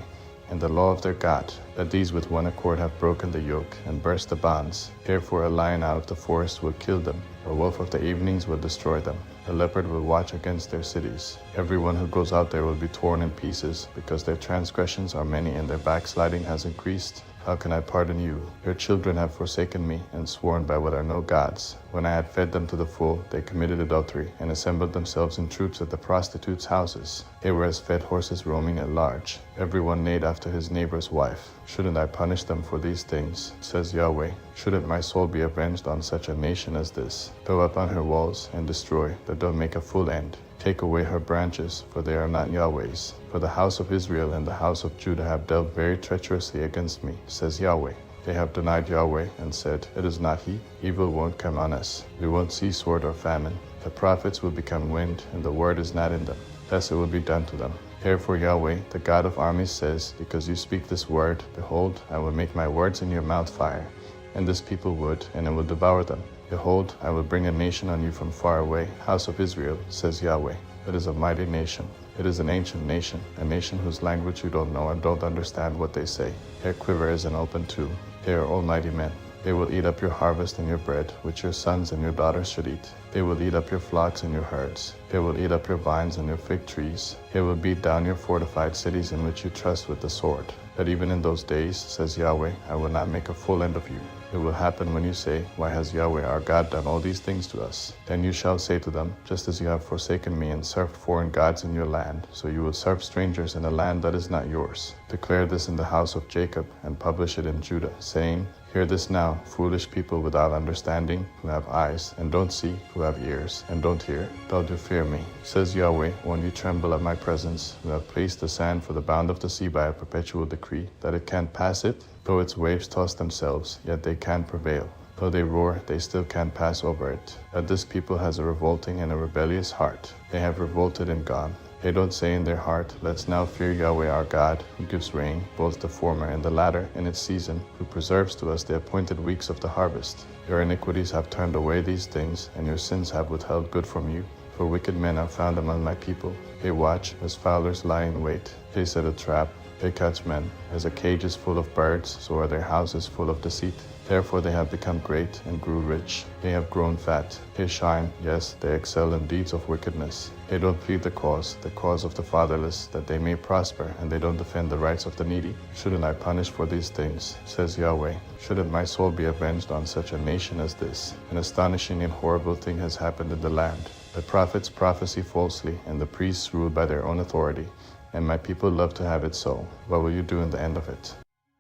and the law of their God, that these with one accord have broken the yoke and burst the bonds. Therefore a lion out of the forest will kill them, a wolf of the evenings will destroy them. A leopard will watch against their cities. Everyone who goes out there will be torn in pieces, because their transgressions are many and their backsliding has increased. How can I pardon you? Your children have forsaken me and sworn by what are no gods. When I had fed them to the full, they committed adultery and assembled themselves in troops at the prostitutes' houses. They were as fed horses roaming at large. Everyone neighed after his neighbor's wife. Shouldn't I punish them for these things? Says Yahweh. Shouldn't my soul be avenged on such a nation as this? Throw up on her walls and destroy, but don't make a full end. Take away her branches, for they are not Yahweh's. For the house of Israel and the house of Judah have dealt very treacherously against me, says Yahweh. They have denied Yahweh and said, It is not he. Evil won't come on us. We won't see sword or famine. The prophets will become wind, and the word is not in them. Thus it will be done to them. Therefore Yahweh, the God of armies, says, Because you speak this word, behold, I will make my words in your mouth fire, and this people wood, and it will devour them. Behold, I will bring a nation on you from far away, house of Israel, says Yahweh. It is a mighty nation. It is an ancient nation, a nation whose language you don't know and don't understand what they say. Their quiver is an open tomb. They are almighty men. They will eat up your harvest and your bread, which your sons and your daughters should eat. They will eat up your flocks and your herds. They will eat up your vines and your fig trees. They will beat down your fortified cities in which you trust with the sword. But even in those days, says Yahweh, I will not make a full end of you. It will happen when you say, Why has Yahweh our God done all these things to us? Then you shall say to them, Just as you have forsaken me and served foreign gods in your land, so you will serve strangers in a land that is not yours. Declare this in the house of Jacob, and publish it in Judah, saying, Hear this now, foolish people without understanding, who have eyes and don't see, who have ears and don't hear. Don't you fear me, says Yahweh, when you tremble at my presence, who have placed the sand for the bound of the sea by a perpetual decree, that it can't pass it? Though its waves toss themselves, yet they can't prevail. Though they roar, they still can't pass over it. That this people has a revolting and a rebellious heart. They have revolted and gone. They don't say in their heart, Let's now fear Yahweh our God, who gives rain, both the former and the latter, in its season, who preserves to us the appointed weeks of the harvest. Your iniquities have turned away these things, and your sins have withheld good from you. For wicked men are found among my people. They watch as fowlers lie in wait. They set a trap. They catch men. As a cage is full of birds, so are their houses full of deceit. Therefore they have become great and grew rich. They have grown fat. They shine, yes, they excel in deeds of wickedness. They don't plead the cause of the fatherless, that they may prosper, and they don't defend the rights of the needy. Shouldn't I punish for these things, says Yahweh? Shouldn't my soul be avenged on such a nation as this? An astonishing and horrible thing has happened in the land. The prophets prophesy falsely, and the priests rule by their own authority, and my people love to have it so. What will you do in the end of it?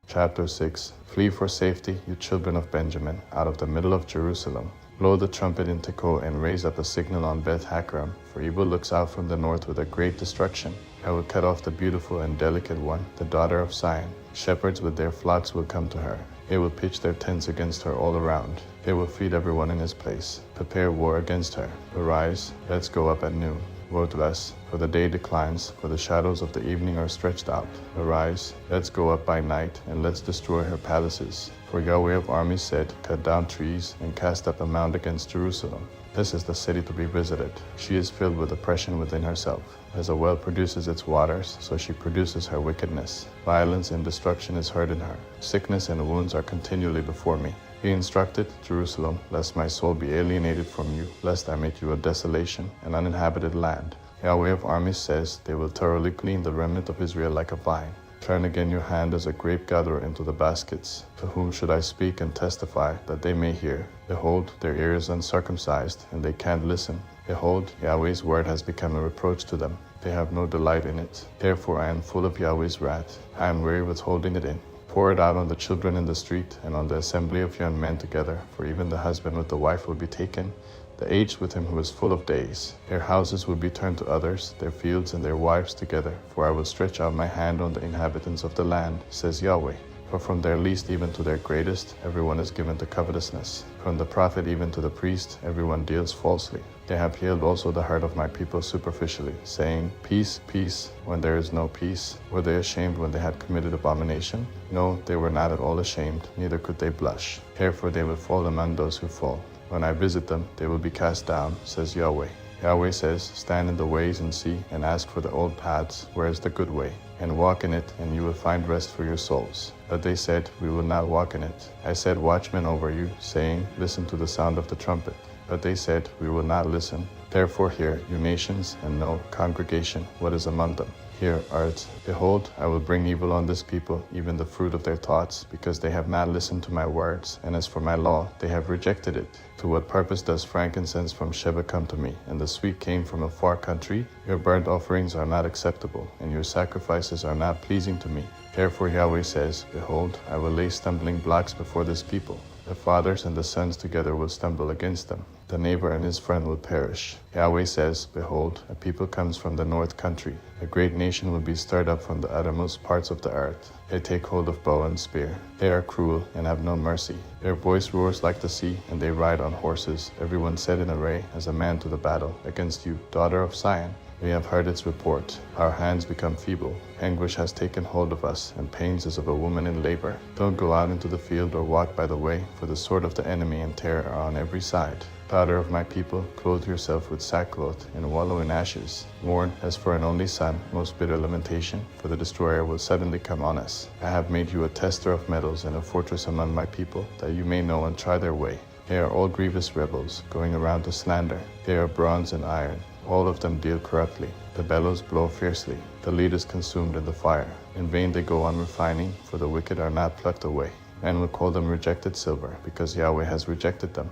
Chapter 6. Flee for safety, you children of Benjamin, out of the middle of Jerusalem. Blow the trumpet in Tekoa and raise up a signal on Beth Hakram, for evil looks out from the north with a great destruction. I will cut off the beautiful and delicate one, the daughter of Zion. Shepherds with their flocks will come to her. They will pitch their tents against her all around. They will feed everyone in his place. Prepare war against her. Arise, let's go up at noon. Woe to us, for the day declines, for the shadows of the evening are stretched out. Arise, let's go up by night, and let's destroy her palaces. For Yahweh of armies said, cut down trees, and cast up a mound against Jerusalem. This is the city to be visited. She is filled with oppression within herself. As a well produces its waters, so she produces her wickedness. Violence and destruction is heard in her. Sickness and wounds are continually before me. Be instructed, Jerusalem, lest my soul be alienated from you, lest I make you a desolation, an uninhabited land. Yahweh of armies says, they will thoroughly clean the remnant of Israel like a vine. Turn again your hand as a grape gatherer into the baskets. To whom should I speak and testify, that they may hear? Behold, their ear is uncircumcised, and they can't listen. Behold, Yahweh's word has become a reproach to them. They have no delight in it. Therefore I am full of Yahweh's wrath. I am weary with holding it in. Pour it out on the children in the street, and on the assembly of young men together, for even the husband with the wife will be taken, the aged with him who is full of days. Their houses will be turned to others, their fields and their wives together, for I will stretch out my hand on the inhabitants of the land, says Yahweh. For from their least even to their greatest, everyone is given to covetousness. From the prophet even to the priest, everyone deals falsely. They have healed also the heart of my people superficially, saying, peace, peace, when there is no peace. Were they ashamed when they had committed abomination? No, they were not at all ashamed, neither could they blush. Therefore they will fall among those who fall. When I visit them, they will be cast down, says Yahweh. Yahweh says, stand in the ways and see, and ask for the old paths, where is the good way? And walk in it, and you will find rest for your souls. But they said, we will not walk in it. I set watchmen over you, saying, listen to the sound of the trumpet. But they said, we will not listen. Therefore hear, you nations, and know, congregation, what is among them. Hear, earth, behold, I will bring evil on this people, even the fruit of their thoughts, because they have not listened to my words, and as for my law, they have rejected it. To what purpose does frankincense from Sheba come to me, and the sweet cane from a far country? Your burnt offerings are not acceptable, and your sacrifices are not pleasing to me. Therefore Yahweh says, behold, I will lay stumbling blocks before this people. The fathers and the sons together will stumble against them. The neighbor and his friend will perish. Yahweh says, behold, a people comes from the north country. A great nation will be stirred up from the uttermost parts of the earth. They take hold of bow and spear. They are cruel and have no mercy. Their voice roars like the sea, and they ride on horses, everyone set in array as a man to the battle, against you, daughter of Zion. We have heard its report. Our hands become feeble. Anguish has taken hold of us, and pains as of a woman in labor. Don't go out into the field or walk by the way, for the sword of the enemy and terror are on every side. Daughter of my people, clothe yourself with sackcloth and wallow in ashes. Mourn as for an only son, most bitter lamentation, for the destroyer will suddenly come on us. I have made you a tester of metals and a fortress among my people, that you may know and try their way. They are all grievous rebels, going around to slander. They are bronze and iron. All of them deal corruptly. The bellows blow fiercely. The lead is consumed in the fire. In vain they go on refining, for the wicked are not plucked away. Men will call them rejected silver, because Yahweh has rejected them.